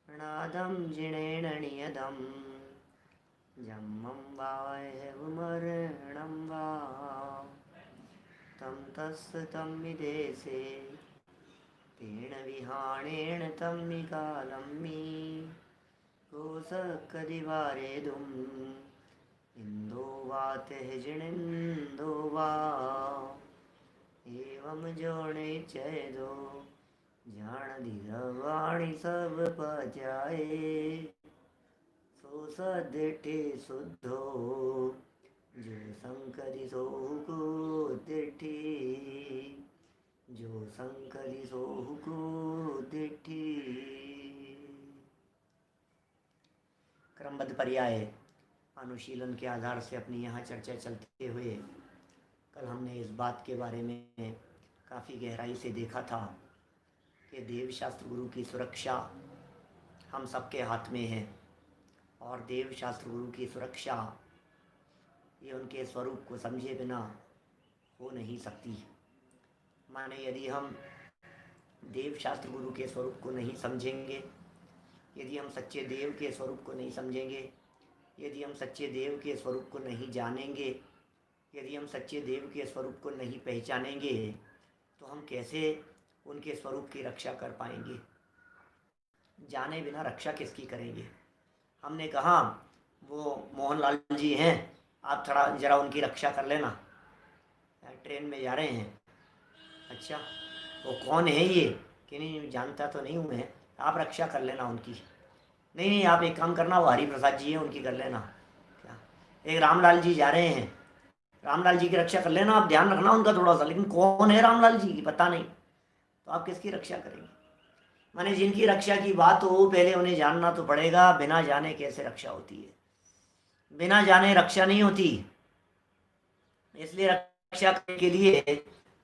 नादं जिनेन नियतं जन्मं वा मरणं वा तं तस्य तं विदेशे तेन विहाणेन तं निकालं मी कोसकदिवारेदुम् इन्दो वा तेजनिन्दो वा एवं जोड़े चेदो जान दिवाणी सब पजाए सो सदिठे शुद्धो जो संकरि सोहु को दिठी जो संकरि सोहु को दिठी। क्रमबद्ध पर्याय अनुशीलन के आधार से अपनी यहाँ चर्चा चलते हुए कल हमने इस बात के बारे में काफ़ी गहराई से देखा था कि देवशास्त्र गुरु की सुरक्षा हम सबके हाथ में है और देवशास्त्र गुरु की सुरक्षा ये उनके स्वरूप को समझे बिना हो नहीं सकती। माने यदि हम देवशास्त्र गुरु के स्वरूप को नहीं समझेंगे, यदि हम सच्चे देव के स्वरूप को नहीं समझेंगे, यदि हम सच्चे देव के स्वरूप को नहीं जानेंगे, यदि हम सच्चे देव के स्वरूप को नहीं पहचानेंगे तो हम कैसे उनके स्वरूप की रक्षा कर पाएंगे। जाने बिना रक्षा किसकी करेंगे। हमने कहा वो मोहनलाल जी हैं, आप थोड़ा ज़रा उनकी रक्षा कर लेना, ट्रेन में जा रहे हैं। अच्छा वो कौन है ये कि नहीं जानता तो नहीं हूँ मैं, आप रक्षा कर लेना उनकी। नहीं नहीं आप एक काम करना, वो हरि प्रसाद जी हैं उनकी कर लेना। क्या एक रामलाल जी जा रहे हैं, रामलाल जी की रक्षा कर लेना, आप ध्यान रखना उनका थोड़ा सा। लेकिन कौन है रामलाल जी की पता नहीं, तो आप किसकी रक्षा करेंगे। माने जिनकी रक्षा की बात हो पहले उन्हें जानना तो पड़ेगा। बिना जाने कैसे रक्षा होती है, बिना जाने रक्षा नहीं होती। इसलिए रक्षा के लिए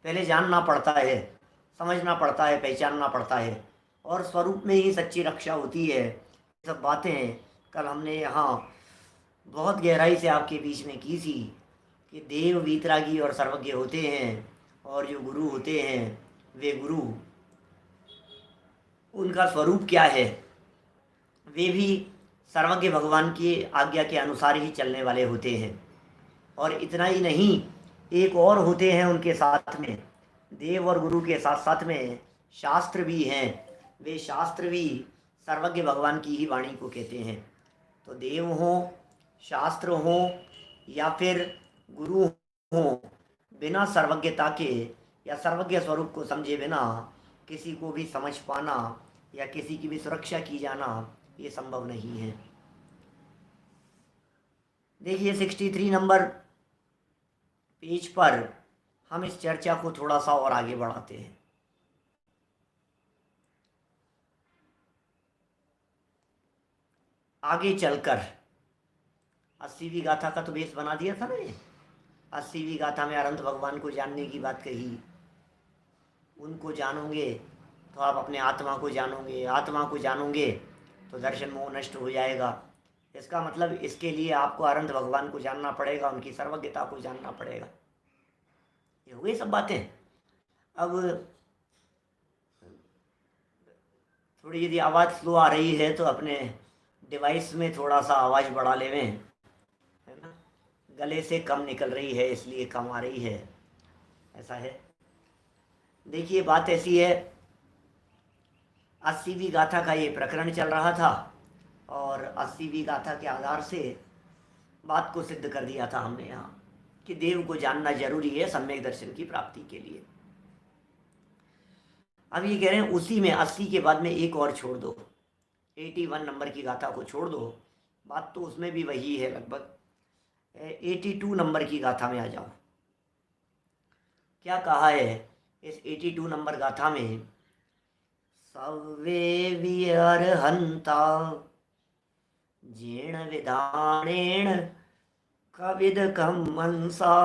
पहले जानना पड़ता है, समझना पड़ता है, पहचानना पड़ता है, और स्वरूप में ही सच्ची रक्षा होती है। सब बातें कल हमने यहाँ बहुत गहराई से आपके बीच में की थी कि देव वीतरागी और सर्वज्ञ होते हैं, और जो गुरु होते हैं वे गुरु, उनका स्वरूप क्या है, वे भी सर्वज्ञ भगवान की आज्ञा के अनुसार ही चलने वाले होते हैं। और इतना ही नहीं, एक और होते हैं उनके साथ में, देव और गुरु के साथ साथ में शास्त्र भी हैं। वे शास्त्र भी सर्वज्ञ भगवान की ही वाणी को कहते हैं। तो देव हों, शास्त्र हों या फिर गुरु हों, बिना सर्वज्ञता के या सर्वज्ञ स्वरूप को समझे बिना किसी को भी समझ पाना या किसी की भी सुरक्षा की जाना ये संभव नहीं है। देखिए 63 नंबर पेज पर हम इस चर्चा को थोड़ा सा और आगे बढ़ाते हैं। आगे चलकर 80वीं गाथा का तो बेस बना दिया था ना ये। 80वीं गाथा में अनंत भगवान को जानने की बात कही। उनको जानोगे तो आप अपने आत्मा को जानोगे, आत्मा को जानोगे तो दर्शन मोह नष्ट हो जाएगा। इसका मतलब इसके लिए आपको अनंत भगवान को जानना पड़ेगा, उनकी सर्वज्ञता को जानना पड़ेगा। ये हो गई सब बातें। अब थोड़ी यदि आवाज़ स्लो आ रही है तो अपने डिवाइस में थोड़ा सा आवाज़ बढ़ा लेवें, है ना। गले से कम निकल रही है इसलिए कम आ रही है, ऐसा है। देखिए बात ऐसी है, 80वीं गाथा का ये प्रकरण चल रहा था और 80वीं गाथा के आधार से बात को सिद्ध कर दिया था हमने यहाँ कि देव को जानना जरूरी है सम्यक दर्शन की प्राप्ति के लिए। अब ये कह रहे हैं उसी में 80 के बाद में एक और छोड़ दो, 81 नंबर की गाथा को छोड़ दो। बात तो उसमें भी वही है लगभग। 82 नंबर की गाथा में आ जाओ। क्या कहा है इस 82 नंबर गाथा में, सव्वे विअर्हन्ता जीर्ण विधानेन कविदकं मनसा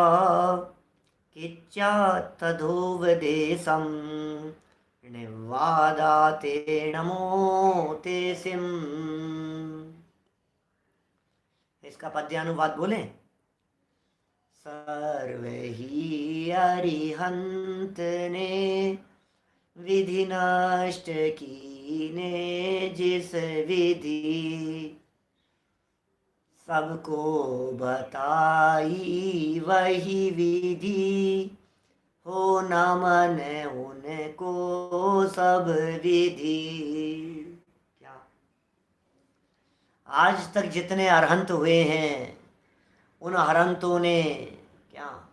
किच्चा तदोपदेशं निवादाते नमो ते सिम। इसका पद्यानुवाद बोलें, सर्व ही अरिहंत ने विधि नष्ट की विधि ने जिस विधि सबको बताई, वही विधि हो न मन उनको सब विधि। क्या आज तक जितने अरहंत हुए हैं उन अरहंतों ने, क्या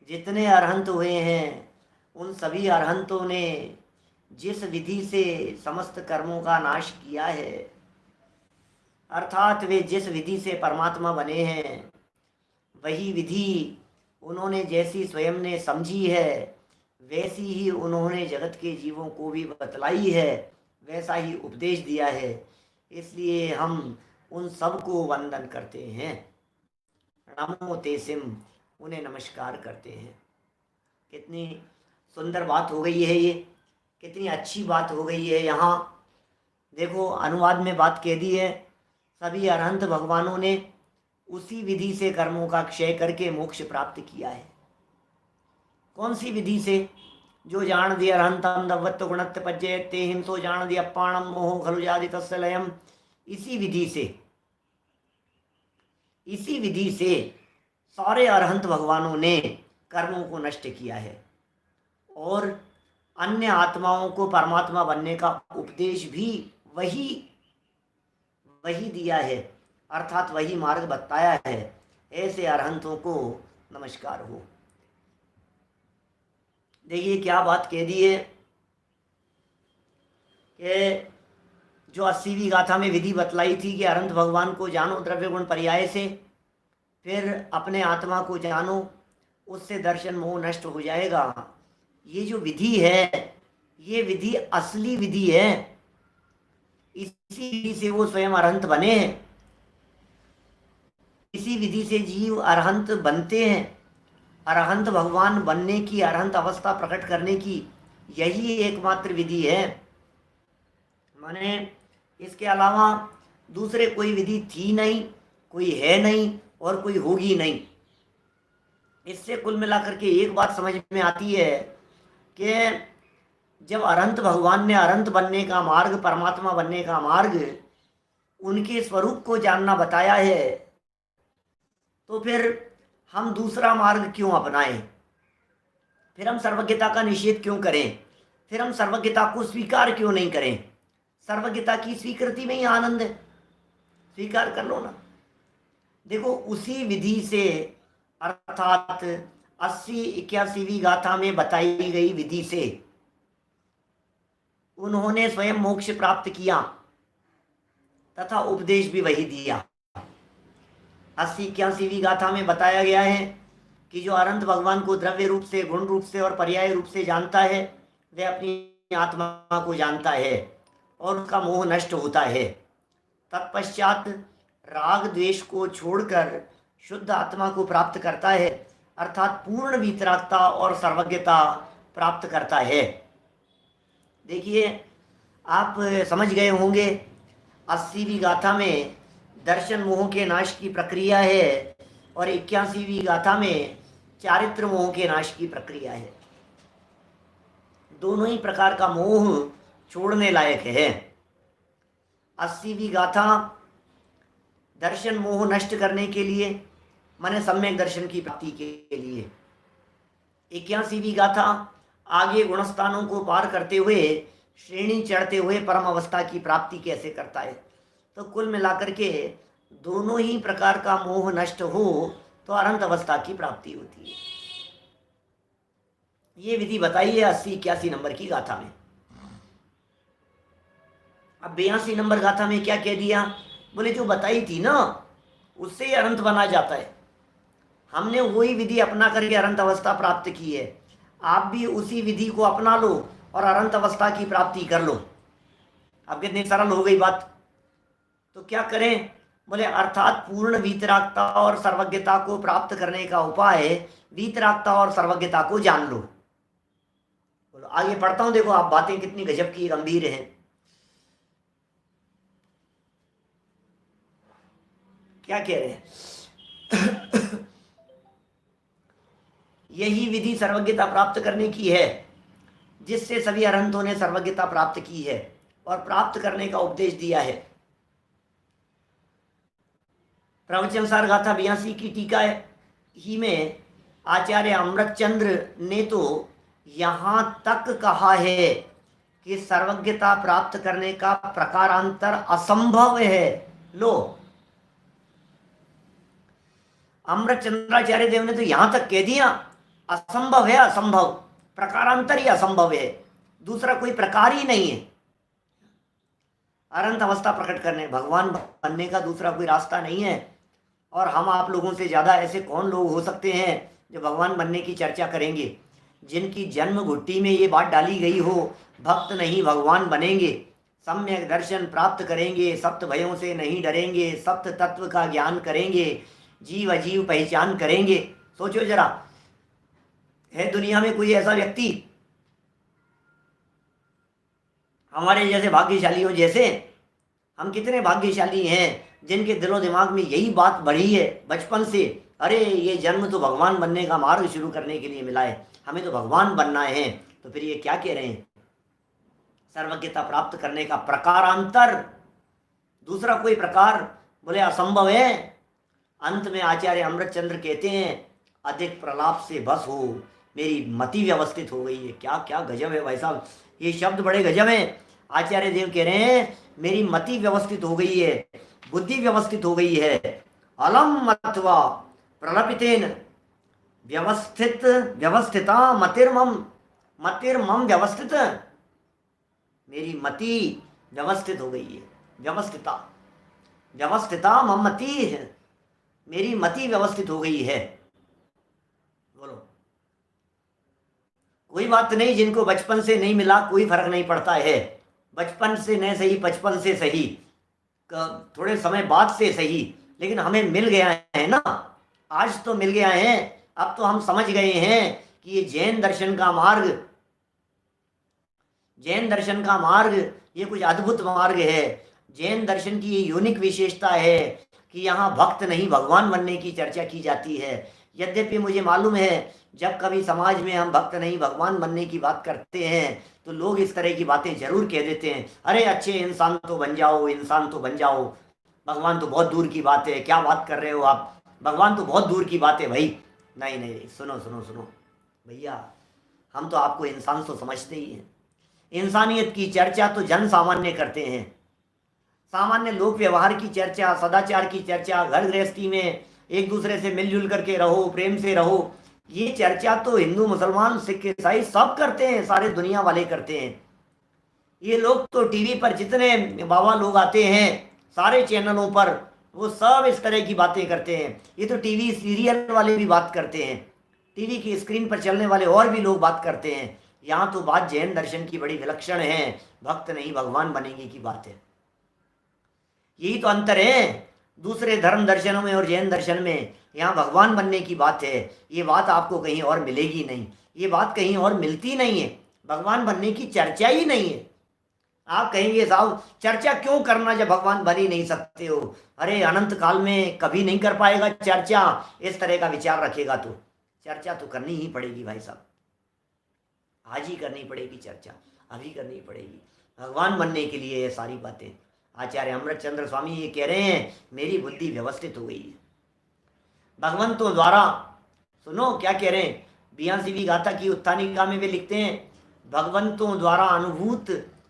जितने अरहंत हुए हैं उन सभी अरहंतों ने जिस विधि से समस्त कर्मों का नाश किया है, अर्थात वे जिस विधि से परमात्मा बने हैं, वही विधि उन्होंने जैसी स्वयं ने समझी है वैसी ही उन्होंने जगत के जीवों को भी बतलाई है, वैसा ही उपदेश दिया है। इसलिए हम उन सबको वंदन करते हैं, नमो तेसिम, उन्हें नमस्कार करते हैं। कितनी सुंदर बात हो गई है ये, कितनी अच्छी बात हो गई है। यहाँ देखो अनुवाद में बात कह दी है, सभी अरहंत भगवानों ने उसी विधि से कर्मों का क्षय करके मोक्ष प्राप्त किया है। कौन सी विधि से? जो जान दिया अरहंतम दवत्त गुणत्त पज्जयते ते हिंसो जान दिया अप्पाणम मोहो खलु जाति तस्य लयम। इसी विधि से, इसी विधि से सारे अरहंत भगवानों ने कर्मों को नष्ट किया है और अन्य आत्माओं को परमात्मा बनने का उपदेश भी वही दिया है, अर्थात वही मार्ग बताया है। ऐसे अरहंतों को नमस्कार हो। देखिए क्या बात कह दी है कि जो 80वीं गाथा में विधि बतलाई थी कि अरहंत भगवान को जानो द्रव्य गुण पर्याय से, फिर अपने आत्मा को जानो, उससे दर्शन मोह नष्ट हो जाएगा। ये जो विधि है ये विधि असली विधि है, इसी विधि से वो स्वयं अरहंत बने हैं, इसी विधि से जीव अरहंत बनते हैं। अरहंत भगवान बनने की, अरहंत अवस्था प्रकट करने की यही एकमात्र विधि है। माने इसके अलावा दूसरे कोई विधि थी नहीं, कोई है नहीं और कोई होगी नहीं। इससे कुल मिलाकर के एक बात समझ में आती है कि जब अरहंत भगवान ने अरहंत बनने का मार्ग, परमात्मा बनने का मार्ग, उनके स्वरूप को जानना बताया है, तो फिर हम दूसरा मार्ग क्यों अपनाएं? फिर हम सर्वज्ञता का निषेध क्यों करें? फिर हम सर्वज्ञता को स्वीकार क्यों नहीं करें? सर्वज्ञता की स्वीकृति में ही आनंद है, स्वीकार कर लो ना। देखो उसी विधि से, अर्थात 80-81वीं गाथा में बताई गई विधि से उन्होंने स्वयं मोक्ष प्राप्त किया तथा उपदेश भी वही दिया। 80-81वीं गाथा में बताया गया है कि जो अरहंत भगवान को द्रव्य रूप से, गुण रूप से और पर्याय रूप से जानता है, वह अपनी आत्मा को जानता है और उसका मोह नष्ट होता है। तत्पश्चात राग द्वेष को छोड़कर शुद्ध आत्मा को प्राप्त करता है, अर्थात पूर्ण वीतरागता और सर्वज्ञता प्राप्त करता है। देखिए आप समझ गए होंगे 80वीं गाथा में दर्शन मोह के नाश की प्रक्रिया है और 81वीं गाथा में चारित्र मोह के नाश की प्रक्रिया है। दोनों ही प्रकार का मोह छोड़ने लायक है। 80वीं गाथा दर्शन मोह नष्ट करने के लिए, माने सम्यक दर्शन की प्राप्ति के लिए। 81वीं गाथा आगे गुणस्थानों को पार करते हुए, श्रेणी चढ़ते हुए परम अवस्था की प्राप्ति कैसे करता है। तो कुल मिलाकर के दोनों ही प्रकार का मोह नष्ट हो तो अनंत अवस्था की प्राप्ति होती है। ये विधि बताई है 80-81 नंबर की गाथा में। अब 82 नंबर गाथा में क्या कह दिया? बोले जो बताई थी ना उससे ही अनंत बना जाता है। हमने वही विधि अपना करके अनंत अवस्था प्राप्त की है, आप भी उसी विधि को अपना लो और अनंत अवस्था की प्राप्ति कर लो। अब कितनी सरल हो गई बात। तो क्या करें? बोले अर्थात पूर्ण वीतरागता और सर्वज्ञता को प्राप्त करने का उपाय वीतरागता और सर्वज्ञता को जान लो। बोलो आगे पढ़ता हूं, देखो आप बातें कितनी गजब की गंभीर हैं। क्या कह रहे हैं? यही विधि सर्वज्ञता प्राप्त करने की है जिससे सभी अरहंतों ने सर्वज्ञता प्राप्त की है। और प्राप्त करने का उपदेश दिया है। प्रवचन सार गाथा 82 की टीका ही में आचार्य अमृतचंद्र ने तो यहाँ तक कहा है कि सर्वज्ञता प्राप्त करने का प्रकारांतर असंभव है। लो, अमृतचंद्राचार्य देव ने तो यहां तक कह दिया, असंभव है, असंभव, प्रकारांतर ही असंभव है, दूसरा कोई प्रकार ही नहीं है। अनंत अवस्था प्रकट करने, भगवान बनने का दूसरा कोई रास्ता नहीं है। और हम आप लोगों से ज़्यादा ऐसे कौन लोग हो सकते हैं जो भगवान बनने की चर्चा करेंगे, जिनकी जन्म घुट्टी में ये बात डाली गई हो, भक्त नहीं भगवान बनेंगे, सम्यक दर्शन प्राप्त करेंगे, सप्त भयों से नहीं डरेंगे, सप्त तत्व का ज्ञान करेंगे, जीव अजीव पहचान करेंगे। सोचो जरा, है दुनिया में कोई ऐसा व्यक्ति हमारे जैसे भाग्यशालियों जैसे? हम कितने भाग्यशाली हैं जिनके दिलो दिमाग में यही बात बढ़ी है बचपन से, अरे ये जन्म तो भगवान बनने का मार्ग शुरू करने के लिए मिला है, हमें तो भगवान बनना है। तो फिर ये क्या कह रहे हैं? सर्वज्ञता प्राप्त करने का प्रकारांतर, दूसरा कोई प्रकार बोले असंभव है। अंत में आचार्य अमृतचंद्र कहते हैं, अधिक प्रलाप से बस हो, मेरी मति व्यवस्थित हो गई है। क्या क्या गजब है भाई साहब, ये शब्द बड़े गजब हैं। आचार्य देव कह रहे हैं, मेरी मति व्यवस्थित हो गई है, बुद्धि व्यवस्थित हो गई है। अलम अथवा प्रलपितेन व्यवस्थित व्यवस्थिता मतिर्मम, मतिर्मम व्यवस्थित, मेरी मति व्यवस्थित हो गई है। व्यवस्थिता, व्यवस्थिता मम मति है, मेरी मति व्यवस्थित हो गई है। बोलो, कोई बात नहीं, जिनको बचपन से नहीं मिला कोई फर्क नहीं पड़ता है, बचपन से नहीं सही, बचपन से सही, थोड़े समय बाद से सही, लेकिन हमें मिल गया है ना, आज तो मिल गया है। अब तो हम समझ गए हैं कि ये जैन दर्शन का मार्ग, जैन दर्शन का मार्ग ये कुछ अद्भुत मार्ग है। जैन दर्शन की ये यूनिक विशेषता है कि यहाँ भक्त नहीं भगवान बनने की चर्चा की जाती है। यद्यपि मुझे मालूम है जब कभी समाज में हम भक्त नहीं भगवान बनने की बात करते हैं तो लोग इस तरह की बातें जरूर कह देते हैं, अरे अच्छे इंसान तो बन जाओ, इंसान तो बन जाओ, भगवान तो बहुत दूर की बात है, क्या बात कर रहे हो आप, भगवान तो बहुत दूर की बात है भाई। नहीं नहीं, सुनो सुनो सुनो भैया, हम तो आपको इंसान तो समझते ही हैं। इंसानियत की चर्चा तो जन सामान्य करते हैं, सामान्य लोक व्यवहार की चर्चा, सदाचार की चर्चा, घर गृहस्थी में एक दूसरे से मिलजुल करके रहो, प्रेम से रहो, ये चर्चा तो हिंदू मुसलमान सिख ईसाई सब करते हैं, सारे दुनिया वाले करते हैं। ये लोग तो टीवी पर जितने बाबा लोग आते हैं सारे चैनलों पर, वो सब इस तरह की बातें करते हैं। ये तो टीवी सीरियल वाले भी बात करते हैं, टीवी की स्क्रीन पर चलने वाले और भी लोग बात करते हैं। यहाँ तो बात जैन दर्शन की बड़ी विलक्षण है, भक्त नहीं भगवान बनेंगे की बात है। यही तो अंतर है दूसरे धर्म दर्शनों में और जैन दर्शन में। यहाँ भगवान बनने की बात है, ये बात आपको कहीं और मिलेगी नहीं, ये बात कहीं और मिलती नहीं है। भगवान बनने की चर्चा ही नहीं है। आप कहेंगे साहब चर्चा क्यों करना जब भगवान बन ही नहीं सकते हो? अरे अनंत काल में कभी नहीं कर पाएगा चर्चा, इस तरह का विचार रखेगा तो चर्चा तो करनी ही पड़ेगी भाई साहब, आज ही करनी पड़ेगी चर्चा, अभी करनी पड़ेगी भगवान बनने के लिए। ये सारी बातें आचार्य अमृतचंद्र स्वामी ये कह रहे हैं, मेरी बुद्धि व्यवस्थित हो गई है भगवंतों द्वारा। सुनो क्या कह रहे हैं, 82वीं गाथा की उत्थानिका में वे लिखते हैं, भगवंतों द्वारा अनुभूत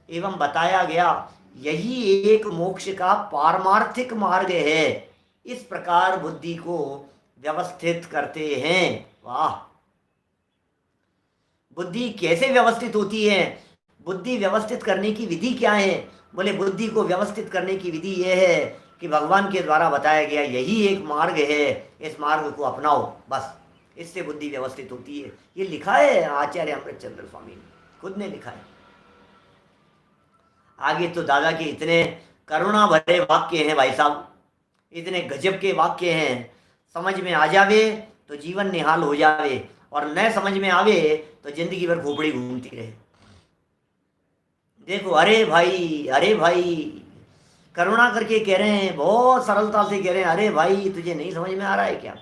एवं बताया गया यही एक मोक्ष का पारमार्थिक मार्ग है, इस प्रकार बुद्धि को व्यवस्थित करते हैं। वाह, बुद्धि कैसे व्यवस्थित होती है? बुद्धि व्यवस्थित करने की विधि क्या है? बोले बुद्धि को व्यवस्थित करने की विधि यह है कि भगवान के द्वारा बताया गया यही एक मार्ग है, इस मार्ग को अपनाओ, बस इससे बुद्धि व्यवस्थित होती है। ये लिखा है आचार्य अमृतचंद्र स्वामी ने, खुद ने लिखा है। आगे तो दादा के इतने करुणा भरे वाक्य हैं भाई साहब, इतने गजब के वाक्य हैं, समझ में आ जावे तो जीवन निहाल हो जावे, और न समझ में आवे तो जिंदगी भर खोपड़ी घूमती रहे। देखो, अरे भाई करुणा करके कह रहे हैं, बहुत सरलता से कह रहे हैं, अरे भाई तुझे नहीं समझ में आ रहा है क्या?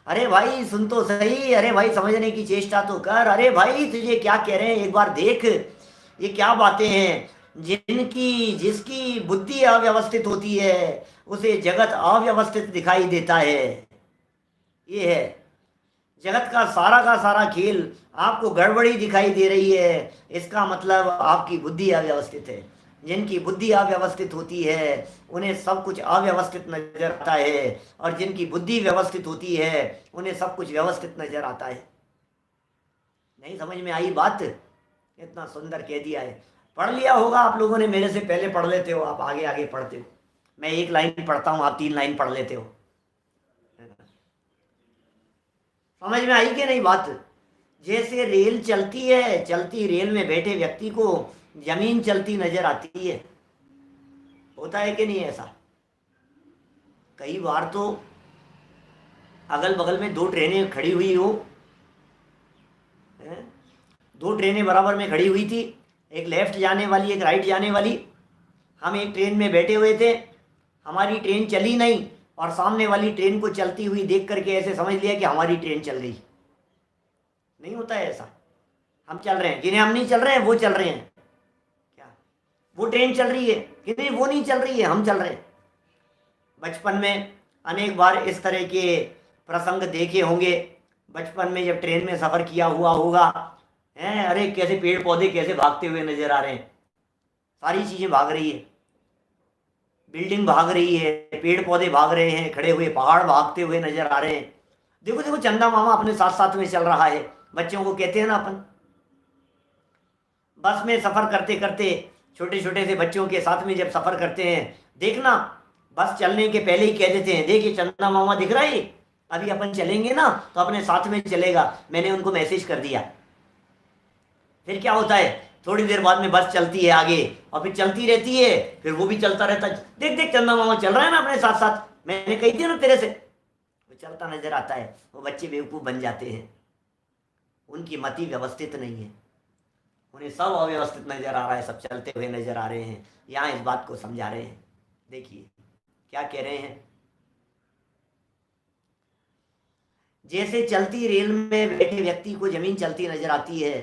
अरे भाई सुन तो सही, अरे भाई समझने की चेष्टा तो कर, अरे भाई तुझे क्या कह रहे हैं एक बार देख, ये क्या बातें हैं। जिसकी बुद्धि अव्यवस्थित होती है उसे जगत अव्यवस्थित दिखाई देता है। ये है जगत का सारा खेल आपको गड़बड़ी दिखाई दे रही है, इसका मतलब आपकी बुद्धि अव्यवस्थित है। जिनकी बुद्धि अव्यवस्थित होती है उन्हें सब कुछ अव्यवस्थित नजर आता है, और जिनकी बुद्धि व्यवस्थित होती है उन्हें सब कुछ व्यवस्थित नजर आता है। नहीं समझ में आई बात? इतना सुंदर कह दिया है। पढ़ लिया होगा आप लोगों ने, मेरे से पहले पढ़ लेते हो, आप आगे आगे पढ़ते हो। मैं एक लाइन पढ़ता हूँ, आप 3 लाइन पढ़ लेते हो। समझ में आई कि नहीं बात? जैसे रेल चलती है, चलती रेल में बैठे व्यक्ति को जमीन चलती नजर आती है। होता है कि नहीं ऐसा? कई बार तो अगल बगल में 2 ट्रेनें खड़ी हुई हो, 2 ट्रेनें बराबर में खड़ी हुई थी, एक लेफ्ट जाने वाली एक राइट जाने वाली। हम एक ट्रेन में बैठे हुए थे, हमारी ट्रेन चली नहीं, और सामने वाली ट्रेन को चलती हुई देख करके ऐसे समझ लिया कि हमारी ट्रेन चल गई। नहीं होता है ऐसा? हम चल रहे हैं कि नहीं, हम नहीं चल रहे हैं, वो चल रहे हैं। क्या वो ट्रेन चल रही है कि नहीं? वो नहीं चल रही है, हम चल रहे हैं। बचपन में अनेक बार इस तरह के प्रसंग देखे होंगे। बचपन में जब ट्रेन में सफ़र किया हुआ होगा, हैं, अरे कैसे पेड़ पौधे कैसे भागते हुए नजर आ रहे हैं, सारी चीज़ें भाग रही है, बिल्डिंग भाग रही है, पेड़ पौधे भाग रहे हैं, खड़े हुए पहाड़ भागते हुए नजर आ रहे हैं। देखो देखो चंदा मामा अपने साथ साथ में चल रहा है। बच्चों को कहते हैं ना अपन, बस में सफ़र करते करते छोटे छोटे से बच्चों के साथ में जब सफ़र करते हैं, देखना बस चलने के पहले ही कह देते हैं, देखिए चंदा मामा दिख रहा है, अभी अपन चलेंगे ना तो अपने साथ में चलेगा, मैंने उनको मैसेज कर दिया। फिर क्या होता है, थोड़ी देर बाद में बस चलती है आगे, और फिर चलती रहती है, फिर वो भी चलता रहता है, देख देख चंदा मामा चल रहा है ना अपने साथ साथ, मैंने कही थी ना तेरे से। वो चलता नजर आता है। वो बच्चे बेवकूफ़ बन जाते हैं, उनकी मति व्यवस्थित नहीं है, उन्हें सब अव्यवस्थित नजर आ रहा है, सब चलते हुए नजर आ रहे हैं। यहाँ इस बात को समझा रहे हैं। देखिए क्या कह रहे हैं, जैसे चलती रेल में बैठे व्यक्ति को जमीन चलती नजर आती है,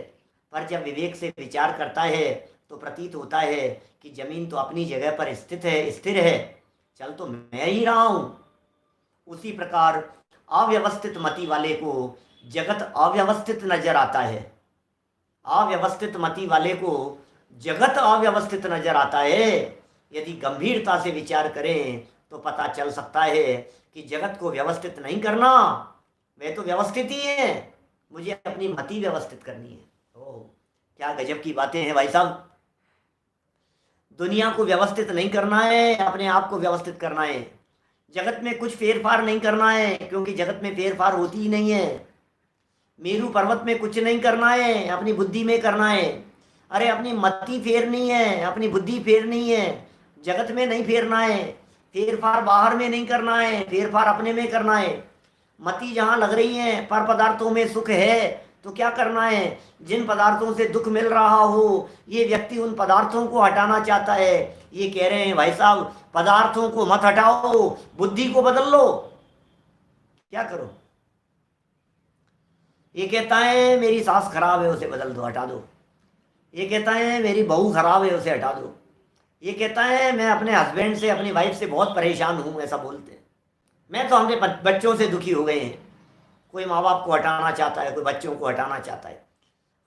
पर जब विवेक से विचार करता है तो प्रतीत होता है कि जमीन तो अपनी जगह पर स्थिर है, चल तो मैं ही रहा हूं। उसी प्रकार अव्यवस्थित मति वाले को जगत अव्यवस्थित नजर आता है। अव्यवस्थित मति वाले को जगत अव्यवस्थित नजर आता है। यदि गंभीरता से विचार करें तो पता चल सकता है कि जगत को व्यवस्थित नहीं करना, वह तो व्यवस्थित ही है, मुझे अपनी मति व्यवस्थित करनी है। ओह क्या गजब की बातें हैं भाई साहब। दुनिया को व्यवस्थित नहीं करना है, अपने आप को व्यवस्थित करना है। जगत में कुछ फेरफार नहीं करना है, क्योंकि जगत में फेरफार होती ही नहीं है। मेरू पर्वत में कुछ नहीं करना है, अपनी बुद्धि में करना है। अरे अपनी मति फेरनी है, अपनी बुद्धि फेरनी है, जगत में नहीं फेरना है। फेरफार बाहर में नहीं करना है, फेरफार अपने में करना है। मति जहाँ लग रही है पर पदार्थों में सुख है, तो क्या करना है, जिन पदार्थों से दुख मिल रहा हो ये व्यक्ति उन पदार्थों को हटाना चाहता है। ये कह रहे हैं भाई साहब पदार्थों को मत हटाओ, बुद्धि को बदल लो। क्या करो, ये कहता है मेरी सास खराब है उसे बदल दो, हटा दो। ये कहता है मेरी बहू खराब है उसे हटा दो। ये कहता है मैं अपने हस्बैंड से अपनी वाइफ से बहुत परेशान हूँ, ऐसा बोलते हैं। मैं तो अपने बच्चों से दुखी हो गए हैं। कोई माँ बाप को हटाना चाहता है, कोई बच्चों को हटाना चाहता है,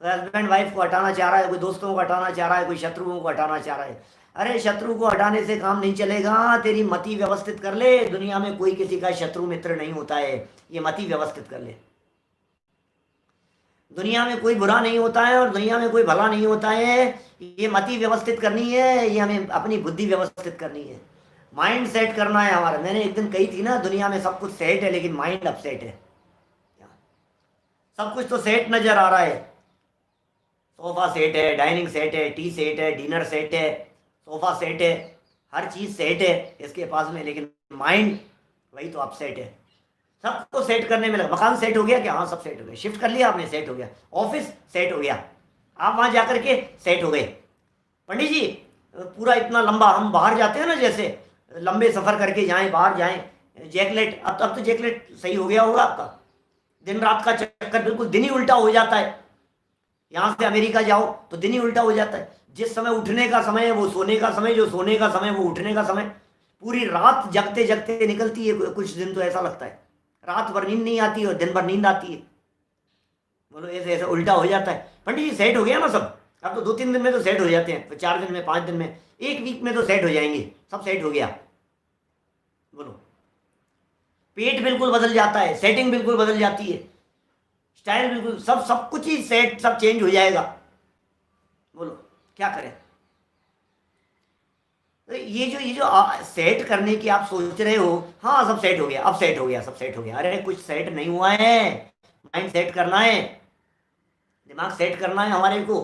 कोई हस्बैंड वाइफ को हटाना चाह रहा है, कोई दोस्तों को हटाना चाह रहा है, कोई शत्रुओं को हटाना चाह रहा है। अरे शत्रु को हटाने से काम नहीं चलेगा, तेरी मति व्यवस्थित कर ले। दुनिया में कोई किसी का शत्रु मित्र नहीं होता है, ये मति व्यवस्थित कर ले। दुनिया में कोई बुरा नहीं होता है और दुनिया में कोई भला नहीं होता है, ये मति व्यवस्थित करनी है, ये हमें अपनी बुद्धि व्यवस्थित करनी है, माइंड सेट करना है हमारा। मैंने एक दिन कही थी ना, दुनिया में सब कुछ सेट है लेकिन माइंड अपसेट है। सब कुछ तो सेट नजर आ रहा है, सोफा सेट है, डाइनिंग सेट है, टी सेट है, डिनर सेट है, सोफा सेट है, हर चीज सेट है इसके पास में, लेकिन माइंड वही तो अपसेट है। सबको सेट करने में लगा। मकान सेट हो गया क्या? हाँ सब सेट हो गया। शिफ्ट कर लिया आपने, सेट हो गया। ऑफिस सेट हो गया, आप वहां जाकर के सेट हो गए। पंडित जी पूरा इतना लंबा हम बाहर जाते हैं ना, जैसे लंबे सफर करके जाएं, बाहर जाएं, जैकलेट, अब तो जैकलेट सही हो गया होगा आपका। दिन रात का चक्कर बिल्कुल दिन ही उल्टा हो जाता है। यहाँ से अमेरिका जाओ तो दिन ही उल्टा हो जाता है। जिस समय उठने का समय है वो सोने का समय, जो सोने का समय वो उठने का समय। पूरी रात जगते जगते निकलती है। कुछ दिन तो ऐसा लगता है रात भर नींद नहीं आती और दिन भर नींद आती है। बोलो ऐसे ऐसा उल्टा हो जाता है। पंडित जी सेट हो गया ना सब? अब तो 2-3 दिन में तो सेट हो जाते हैं, तो 4 दिन में, 5 दिन में, 1 वीक में तो सेट हो जाएंगे, सब सेट हो गया। बोलो पेट बिल्कुल बदल जाता है, सेटिंग बिल्कुल बदल जाती है, स्टाइल बिल्कुल, सब सब कुछ ही सेट, सब चेंज हो जाएगा। बोलो क्या करें? तो ये जो सेट करने की आप सोच रहे हो, हाँ सब सेट हो गया, अब सेट हो गया, सब सेट हो गया। अरे कुछ सेट नहीं हुआ है। माइंड सेट करना है, दिमाग सेट करना है हमारे को।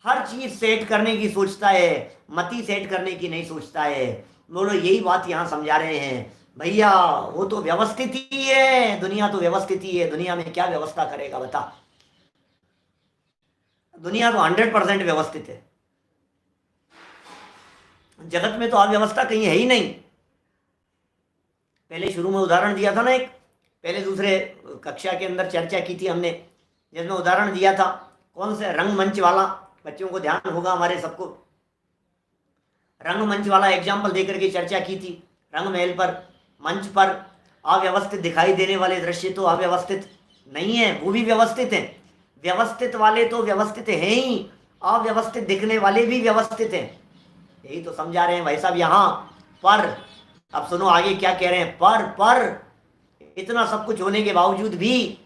हर चीज सेट करने की सोचता है, मति सेट करने की नहीं सोचता है। बोलो यही बात यहाँ समझा रहे हैं भैया। वो तो व्यवस्थित ही है, दुनिया तो व्यवस्थित ही है। दुनिया में क्या व्यवस्था करेगा बता? दुनिया तो 100% व्यवस्थित है। जगत में तो अव्यवस्था कहीं है ही नहीं। पहले शुरू में उदाहरण दिया था ना एक, पहले दूसरे कक्षा के अंदर चर्चा की थी हमने, जिसमें उदाहरण दिया था कौन से, रंगमंच वाला। बच्चों को ध्यान होगा हमारे सबको, रंगमंच वाला एग्जाम्पल देकर के चर्चा की थी। रंगमहल पर, मंच पर अव्यवस्थित दिखाई देने वाले दृश्य तो अव्यवस्थित नहीं है, वो भी व्यवस्थित हैं। व्यवस्थित वाले तो व्यवस्थित हैं ही, अव्यवस्थित दिखने वाले भी व्यवस्थित हैं। यही तो समझा रहे हैं भाई साहब यहाँ पर। अब सुनो आगे क्या कह रहे हैं। पर इतना सब कुछ होने के बावजूद भी,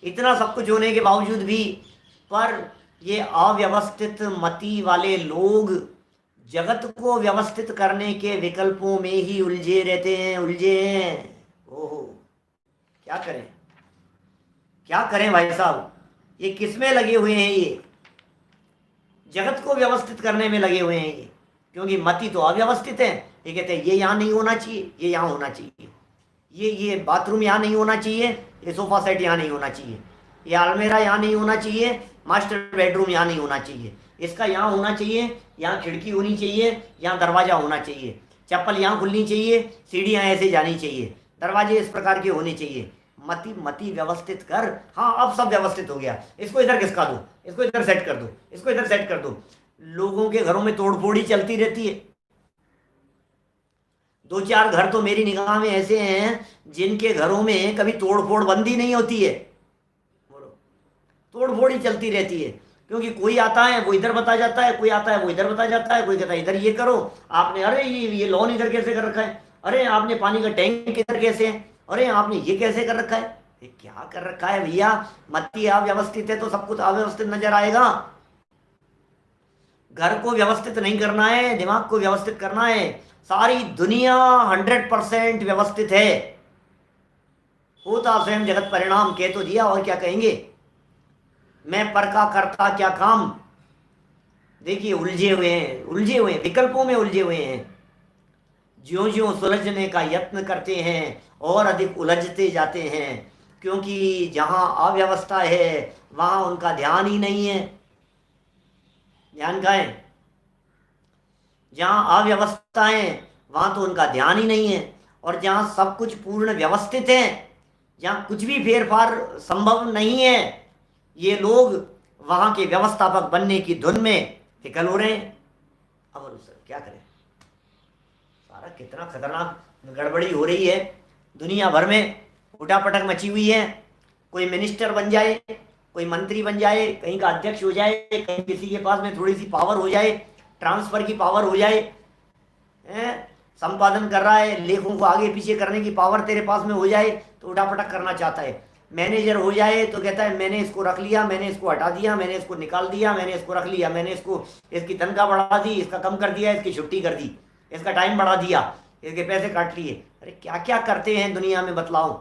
इतना सब कुछ होने के बावजूद भी, पर ये अव्यवस्थित मति वाले लोग जगत को व्यवस्थित करने के विकल्पों में ही उलझे रहते हैं, उलझे हैं। ओहो क्या करें, क्या करें भाई साहब? ये किसमें लगे हुए हैं? ये जगत को व्यवस्थित करने में लगे हुए हैं ये, क्योंकि मति तो अव्यवस्थित है। ये कहते हैं ये यहाँ नहीं होना चाहिए, ये यहाँ होना चाहिए, ये बाथरूम यहाँ नहीं होना चाहिए, ये सोफा सेट यहाँ नहीं होना चाहिए, ये अलमेरा यहाँ नहीं होना चाहिए, मास्टर बेडरूम यहाँ नहीं होना चाहिए, इसका यहाँ होना चाहिए, यहाँ खिड़की होनी चाहिए, यहाँ दरवाजा होना चाहिए, चप्पल यहाँ खुलनी चाहिए, सीढ़ियाँ ऐसे जानी चाहिए, दरवाजे इस प्रकार के होने चाहिए। मति व्यवस्थित कर। हाँ अब सब व्यवस्थित हो गया, इसको इधर खिसका दो, इसको इधर सेट कर दो, इसको इधर सेट कर दो। लोगों के घरों में तोड़फोड़ ही चलती रहती है। 2-4 घर तो मेरी निगाह में ऐसे हैं जिनके घरों में कभी तोड़फोड़ बंद ही नहीं होती है। बोलो तोड़फोड़ ही चलती रहती है, क्योंकि कोई आता है वो इधर बता जाता है, कोई आता है वो इधर बता जाता है, कोई कहता है इधर ये करो आपने, अरे ये लॉन इधर कैसे कर रखा है, अरे आपने पानी का टैंक इधर कैसे है, अरे आपने ये कैसे कर रखा है, ये क्या कर रखा है भैया? मति अव्यवस्थित है तो सब कुछ अव्यवस्थित नजर आएगा। घर को व्यवस्थित नहीं करना है, दिमाग को व्यवस्थित करना है। सारी दुनिया 100% व्यवस्थित है। होता स्वयं जगत परिणाम कह तो दिया, और क्या कहेंगे? मैं पर का करता क्या काम। देखिए उलझे हुए हैं, उलझे हुए हैं, विकल्पों में उलझे हुए हैं। ज्यों ज्यों सुलझने का यत्न करते हैं और अधिक उलझते जाते हैं, क्योंकि जहां अव्यवस्था है वहां उनका ध्यान ही नहीं है। ध्यान का है, जहां अव्यवस्था है वहां तो उनका ध्यान ही नहीं है। और जहां सब कुछ पूर्ण व्यवस्थित है, जहां कुछ भी फेरफार संभव नहीं है, ये लोग वहां के व्यवस्थापक बनने की धुन में फिकल हो रहे हैं। अब क्या करें? सारा कितना खतरनाक गड़बड़ी हो रही है दुनिया भर में, उठापटक मची हुई है। कोई मिनिस्टर बन जाए, कोई मंत्री बन जाए, कहीं का अध्यक्ष हो जाए, कहीं किसी के पास में थोड़ी सी पावर हो जाए, ट्रांसफर की पावर हो जाए, संपादन कर रहा है, लेखों को आगे पीछे करने की पावर तेरे पास में हो जाए तो उठापटक करना चाहता है। मैनेजर हो जाए तो कहता है मैंने इसको रख लिया, मैंने इसको हटा दिया, मैंने इसको निकाल दिया, मैंने इसको रख लिया, मैंने इसको, इसकी तनख्वाह बढ़ा दी, इसका कम कर दिया, इसकी छुट्टी कर दी, इसका टाइम बढ़ा दिया, इसके पैसे काट लिए। अरे क्या क्या करते हैं दुनिया में बतलाओ।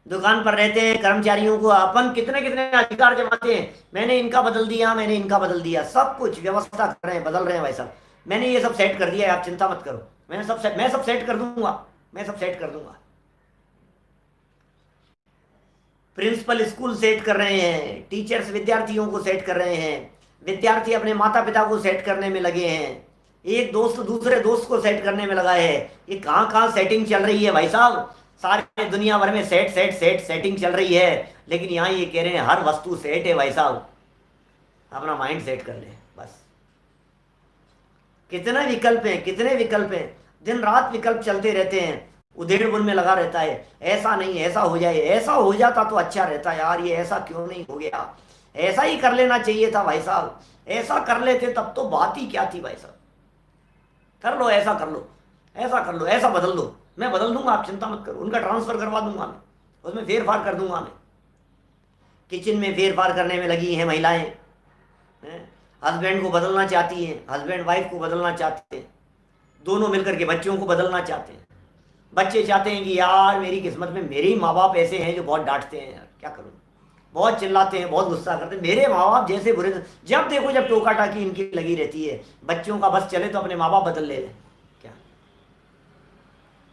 दुकान पर रहते हैं कर्मचारियों को अपन कितने कितने अधिकार जमाते हैं, मैंने इनका बदल दिया, मैंने इनका बदल दिया, सब कुछ व्यवस्था कर रहे हैं, बदल रहे हैं भाई साहब। मैंने ये सब सेट कर दिया है, आप चिंता मत करो, मैं सब सेट कर दूंगा, मैं सब सेट कर दूंगा। प्रिंसिपल स्कूल सेट कर रहे हैं, टीचर्स विद्यार्थियों को सेट कर रहे हैं, विद्यार्थी अपने माता पिता को सेट करने में लगे हैं, एक दोस्त दूसरे दोस्त को सेट करने में लगा है। ये कहाँ कहाँ सेटिंग चल रही है भाई साहब। सारे दुनिया भर में सेटिंग चल रही है, लेकिन यहाँ ये कह रहे हैं हर वस्तु सेट है भाई साहब, अपना माइंड सेट कर ले बस। कितने विकल्प हैं, कितने विकल्प हैं, दिन रात विकल्प चलते रहते हैं, उधेड़ बुन में लगा रहता है। ऐसा नहीं, ऐसा हो जाए, ऐसा हो जाता तो अच्छा रहता यार, ये ऐसा क्यों नहीं हो गया, ऐसा ही कर लेना चाहिए था भाई साहब, ऐसा कर लेते तब तो बात ही क्या थी भाई साहब। कर लो, ऐसा कर लो, ऐसा कर लो, ऐसा बदल दो, मैं बदल दूंगा, आप चिंता मत करो, उनका ट्रांसफर करवा दूंगा मैं, उसमें फेर फार कर दूंगा मैं। किचन में फेर फार करने में लगी हैं महिलाएं, हस्बैंड को बदलना चाहती हैं, हस्बैंड वाइफ को बदलना चाहते हैं, दोनों मिलकर के बच्चों को बदलना चाहते हैं। बच्चे चाहते हैं कि यार मेरी किस्मत में मेरे ही माँ बाप ऐसे हैं जो बहुत डांटते हैं, यार क्या करूँ, बहुत चिल्लाते हैं, बहुत गुस्सा करते हैं, मेरे माँ बाप जैसे बुरे। जब देखो जब टोका टाकी इनकी लगी रहती है, बच्चों का बस चले तो अपने माँ बाप बदल ले लें, क्या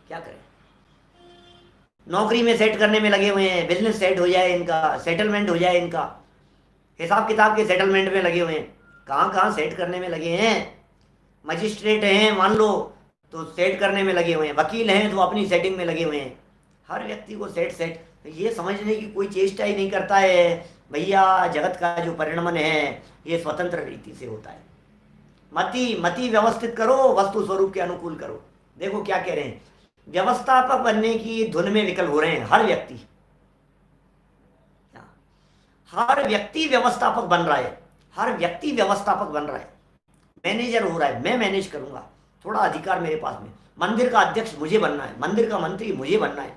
क्या करें। नौकरी में सेट करने में लगे हुए हैं, बिजनेस सेट हो जाए इनका, सेटलमेंट हो जाए इनका, हिसाब किताब के सेटलमेंट में लगे हुए हैं, कहाँ कहाँ सेट करने में लगे हैं। मजिस्ट्रेट हैं मान लो तो सेट करने में लगे हुए हैं, वकील हैं तो अपनी सेटिंग में लगे हुए हैं। हर व्यक्ति को सेट सेट, ये समझने की कोई चेष्टा ही नहीं करता है भैया, जगत का जो परिणमन है ये स्वतंत्र रीति से होता है। मति मति व्यवस्थित करो, वस्तु स्वरूप के अनुकूल करो। देखो क्या कह रहे हैं, व्यवस्थापक बनने की धुन में विकल हो रहे हैं हर व्यक्ति, हर व्यक्ति व्यवस्थापक बन रहा है, हर व्यक्ति व्यवस्थापक बन रहा है, मैनेजर हो रहा है, मैं मैनेज करूंगा, थोड़ा अधिकार मेरे पास में, मंदिर का अध्यक्ष मुझे बनना है, मंदिर का मंत्री मुझे बनना है,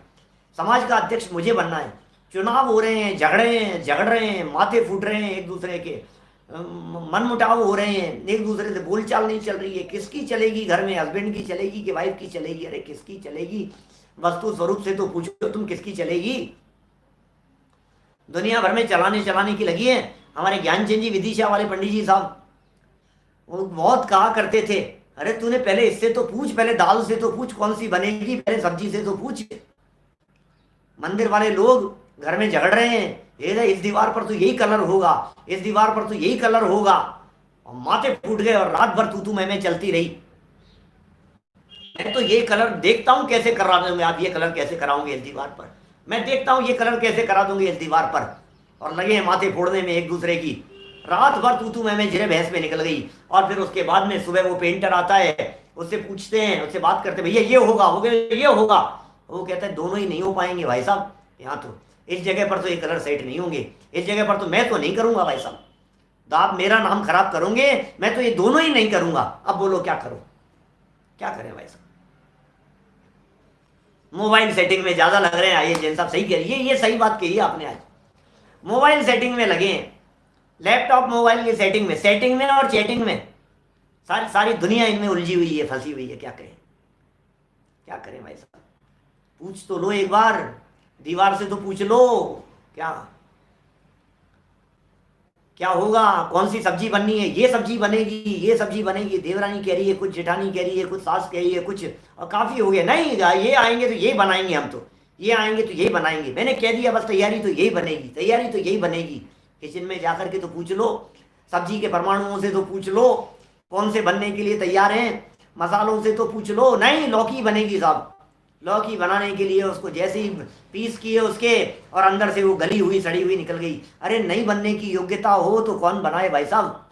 समाज का अध्यक्ष मुझे बनना है। चुनाव हो रहे हैं, झगड़ रहे हैं, माथे फूट रहे हैं एक दूसरे के, मन मुटाव हो रहे हैं, एक दूसरे से बोलचाल नहीं चल रही है, किसकी चलेगी घर में, हस्बैंड की चलेगी कि वाइफ की चलेगी, अरे किसकी चलेगी, वस्तु स्वरूप से तो पूछो तुम किसकी चलेगी। दुनिया भर में चलाने की लगी है। हमारे ज्ञानचंद जी विदिशा वाले पंडित जी साहब, वो बहुत कहा करते थे, अरे तूने पहले इससे तो पूछ, पहले दाल से तो पूछ कौन सी बनेगी, पहले सब्जी से तो पूछ। मंदिर वाले लोग घर में झगड़ रहे हैं, ये इस दीवार पर तो यही कलर होगा, इस दीवार पर तो यही कलर होगा, और माथे फूट गए और रात भर तू मैं चलती रही। मैं तो ये कलर देखता हूं कैसे करा दूंगे आप, ये कलर कैसे कराओगे इस दीवार पर, मैं देखता हूं ये कलर कैसे करा दूंगी इस दीवार पर, और लगे हैं माथे फोड़ने में एक दूसरे की। रात भर तू मैं जिरे बहस में निकल गई, और फिर उसके बाद में सुबह वो पेंटर आता है, उससे पूछते हैं, उससे बात करते, भैया ये होगा, हो गया ये होगा, वो कहता है दोनों ही नहीं हो पाएंगे भाई साहब, यहाँ तो इस जगह पर तो ये कलर सेट नहीं होंगे, इस जगह पर तो मैं तो नहीं करूंगा भाई साहब, तो आप मेरा नाम खराब करोगे, मैं तो ये दोनों ही नहीं करूंगा। अब बोलो क्या करो, क्या करें भाई साहब। मोबाइल सेटिंग में ज्यादा लग रहे हैं, आइए जैन साहब सही कह रही है, ये सही बात कही आपने, आज मोबाइल सेटिंग में लगे हैं, लैपटॉप मोबाइल की सेटिंग में और चैटिंग में, सारी दुनिया इनमें उलझी हुई है, फंसी हुई है, क्या करें, क्या करें भाई साहब। पूछ तो लो एक बार, दीवार से तो पूछ लो, क्या क्या होगा, कौन सी सब्जी बननी है, ये सब्जी बनेगी, ये सब्जी बनेगी, देवरानी कह रही है कुछ, जेठानी कह रही है कुछ, सास कह रही है कुछ, और काफी हो गया, नहीं ये आएंगे तो ये बनाएंगे, हम तो ये आएंगे तो ये बनाएंगे, मैंने कह दिया बस तैयारी तो यही बनेगी, तैयारी तो यही बनेगी। किचन में जाकर के तो पूछ लो, सब्जी के परमाणुओं से तो पूछ लो कौन से बनने के लिए तैयार हैं, मसालों से तो पूछ लो, नहीं लौकी बनेगी साहब, लौकी बनाने के लिए उसको जैसे ही पीस किए उसके, और अंदर से वो गली हुई सड़ी हुई निकल गई। अरे नहीं बनने की योग्यता हो तो कौन बनाए भाई साहब,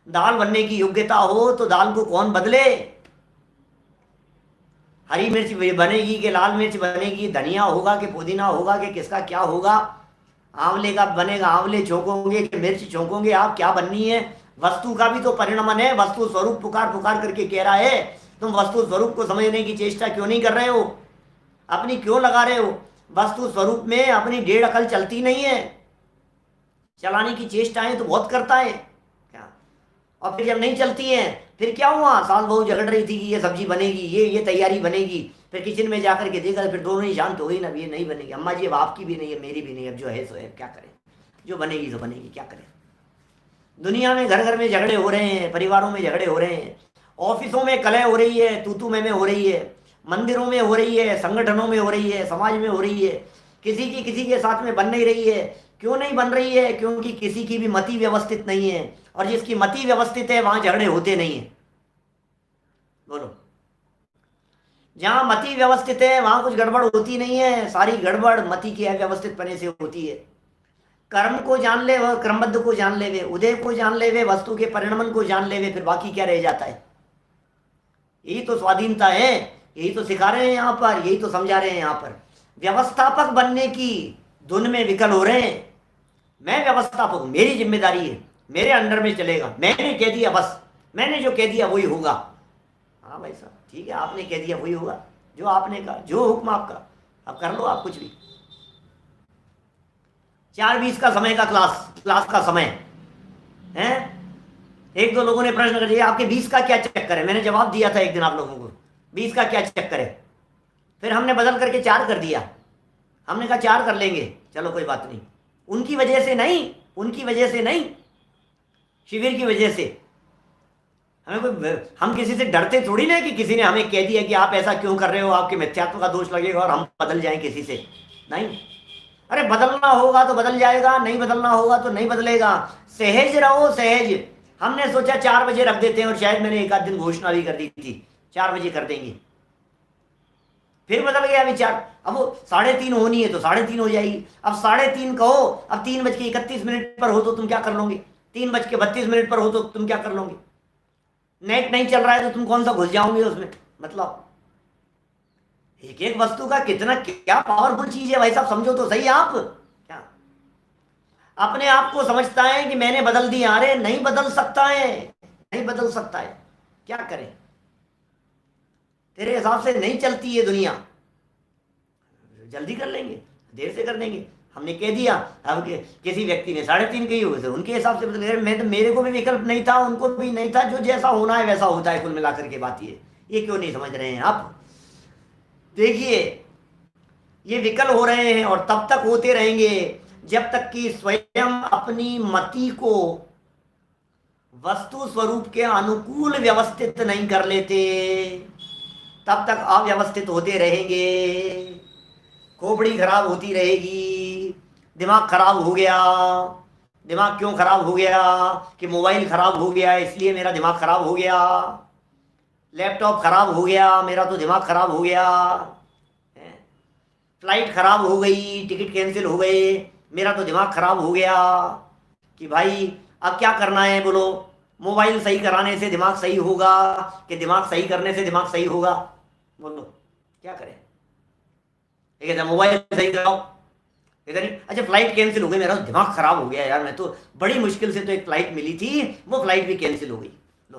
दाल बनने की योग्यता हो तो दाल को कौन बदले, हरी मिर्च बनेगी कि लाल मिर्च बनेगी, धनिया होगा कि पुदीना होगा कि किसका क्या होगा, आंवले का बनेगा, आंवले छोकोगे कि मिर्च छोकोगे, आप क्या बननी है। वस्तु का भी तो परिणमन है, वस्तु स्वरूप पुकार पुकार करके कह रहा है, तुम वस्तु स्वरूप को समझने की चेष्टा क्यों नहीं कर रहे हो, अपनी क्यों लगा रहे हो। वस्तु स्वरूप में अपनी डेढ़ अकल चलती नहीं है, चलाने की चेष्टाएं तो बहुत करता है क्या, और फिर जब नहीं चलती है फिर क्या हुआ, सास बहू झगड़ रही थी कि ये सब्जी बनेगी, ये तैयारी बनेगी, फिर किचन में जाकर के देखा फिर दोनों ही शांत हो गई ना, ये नहीं बनेगी, अम्मा जी अब आपकी भी नहीं है मेरी भी नहीं, अब जो है सो है, क्या करें, जो बनेगी तो बनेगी, क्या करें। दुनिया में घर घर में झगड़े हो रहे हैं, परिवारों में झगड़े हो रहे हैं, ऑफिसों में कलह हो रही है, तू में हो रही है, मंदिरों में हो रही है, संगठनों में हो रही है, समाज में हो रही है, किसी के साथ में बन नहीं रही है। क्यों नहीं बन रही है, क्योंकि किसी की भी मति व्यवस्थित नहीं है, और जिसकी मति व्यवस्थित है वहां झगड़े होते नहीं है। बोलो, जहाँ मति व्यवस्थित है वहाँ कुछ गड़बड़ होती नहीं है, सारी गड़बड़ मति के अव्यवस्थित पने से होती है। कर्म को जान ले वह, क्रमबद्ध को जान ले वे, उदय को जान ले वे, वस्तु के परिणमन को जान ले वे, फिर बाकी क्या रह जाता है? यही तो स्वाधीनता है, यही तो सिखा रहे हैं यहाँ पर, यही तो समझा रहे हैं यहाँ पर। व्यवस्थापक बनने की धुन में विकल हो रहे हैं। मैं व्यवस्थापक हूं, मेरी जिम्मेदारी है, मेरे अंडर में चलेगा, मैंने कह दिया बस, मैंने जो कह दिया वही होगा। हाँ भाई साहब ठीक है, आपने कह दिया वही होगा, जो आपने कहा, जो हुक्म आपका, अब कर लो आप कुछ भी। 4:20 का समय का क्लास का समय है। एक दो लोगों ने प्रश्न कर दिया आपके 20 का क्या चक्कर है? मैंने जवाब दिया था एक दिन आप लोगों को, 20 का क्या चक्कर है? फिर हमने बदल करके 4 कर दिया। हमने कहा 4 कर लेंगे, चलो कोई बात नहीं। उनकी वजह से नहीं, उनकी वजह से नहीं, शिविर की वजह से। हम किसी से डरते थोड़ी ना कि किसी ने हमें कह दिया कि आप ऐसा क्यों कर रहे हो, आपके मिथ्यात्व का दोष लगेगा और हम बदल जाएं किसी से। नहीं, अरे बदलना होगा तो बदल जाएगा, नहीं बदलना होगा तो नहीं बदलेगा। सहज रहो, सहज। हमने सोचा 4 बजे रख देते हैं, और शायद मैंने एक आध दिन घोषणा भी कर दी थी 4 बजे कर देंगे, फिर बदल गया विचार। अब वो 3:30 होनी है तो 3:30 हो जाएगी। अब 3:30 कहो, अब 3:31 पर हो तो तुम क्या कर लोगे? 3:32 पर हो तो तुम क्या कर लोगे? नेट नहीं चल रहा है तो तुम कौन सा घुस जाओगे उसमें? मतलब एक एक वस्तु का कितना क्या पावरफुल चीज है भाई साहब, समझो तो सही आप। क्या अपने आप को समझता है कि मैंने बदल दिया? अरे नहीं बदल सकता है, नहीं बदल सकता है, क्या करें? तेरे हिसाब से नहीं चलती है दुनिया। जल्दी कर लेंगे, देर से कर देंगे, हमने कह दिया। अब किसी व्यक्ति ने 3:30 कही हो, उनके हिसाब से बदल। मैं तो, मेरे को भी विकल्प नहीं था, उनको भी नहीं था, जो जैसा होना है वैसा होता है। कुल मिलाकर के बात ये क्यों नहीं समझ रहे हैं आप? देखिए ये विकल हो रहे हैं, और तब तक होते रहेंगे जब तक कि स्वयं अपनी मति को वस्तु स्वरूप के अनुकूल व्यवस्थित नहीं कर लेते, तब तक अव्यवस्थित होते रहेंगे। खोपड़ी खराब होती रहेगी, दिमाग खराब हो गया। दिमाग क्यों खराब हो गया? कि मोबाइल खराब हो गया इसलिए मेरा दिमाग खराब हो गया, लैपटॉप खराब हो गया मेरा तो दिमाग खराब हो गया, फ्लाइट खराब हो गई, टिकट कैंसिल हो गए, मेरा तो दिमाग खराब हो गया। कि भाई अब क्या करना है बोलो? मोबाइल सही कराने से दिमाग सही होगा कि दिमाग सही करने से दिमाग सही होगा? बोलो क्या करें? ठीक है, मोबाइल सही कराओ, इधर नहीं। अच्छा फ्लाइट कैंसिल हो गई, मेरा दिमाग खराब हो गया यार, मैं तो बड़ी मुश्किल से तो एक फ्लाइट मिली थी, वो फ्लाइट भी कैंसिल हो गई। लो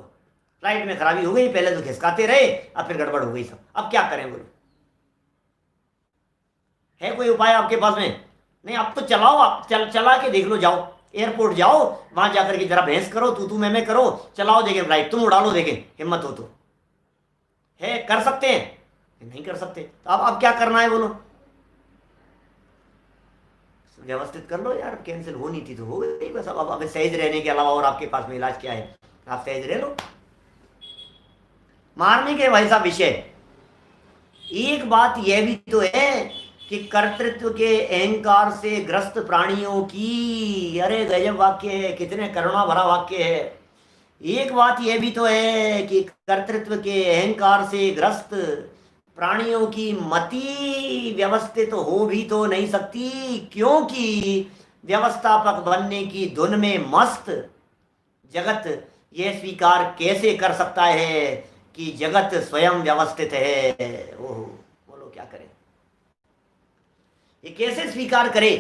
फ्लाइट में खराबी हो गई, पहले तो खिसकाते रहे, अब फिर गड़बड़ हो गई सब। अब क्या करें बोलो? है कोई उपाय आपके पास में? नहीं, अब तो चलाओ, आप चला के देख लो, जाओ एयरपोर्ट जाओ, वहां जाकर के जरा बहस करो, तू मैं करो, चलाओ देखें फ्लाइट, तुम उड़ा लो देखें, हिम्मत हो तो। है कर सकते हैं? नहीं कर सकते, तो अब क्या करना है बोलो? व्यवस्थित कर लो यार, कैंसिल होनी थी तो हो गई बस। अब सहज रहने के अलावा और आपके पास में इलाज क्या है? आप सहज रह लो। मारने के भाई साहब विषय, एक बात यह भी तो है कि कर्तृत्व के अहंकार से ग्रस्त प्राणियों की, अरे गजब वाक्य है, कितने करुणा भरा वाक्य है। एक बात यह भी तो है कि कर्तृत्व के अहंकार से ग्रस्त प्राणियों की मति व्यवस्थित हो भी तो नहीं सकती, क्योंकि व्यवस्थापक बनने की धुन में मस्त जगत यह स्वीकार कैसे कर सकता है कि जगत स्वयं व्यवस्थित है? ओहो, बोलो क्या करें? ये कैसे स्वीकार करे?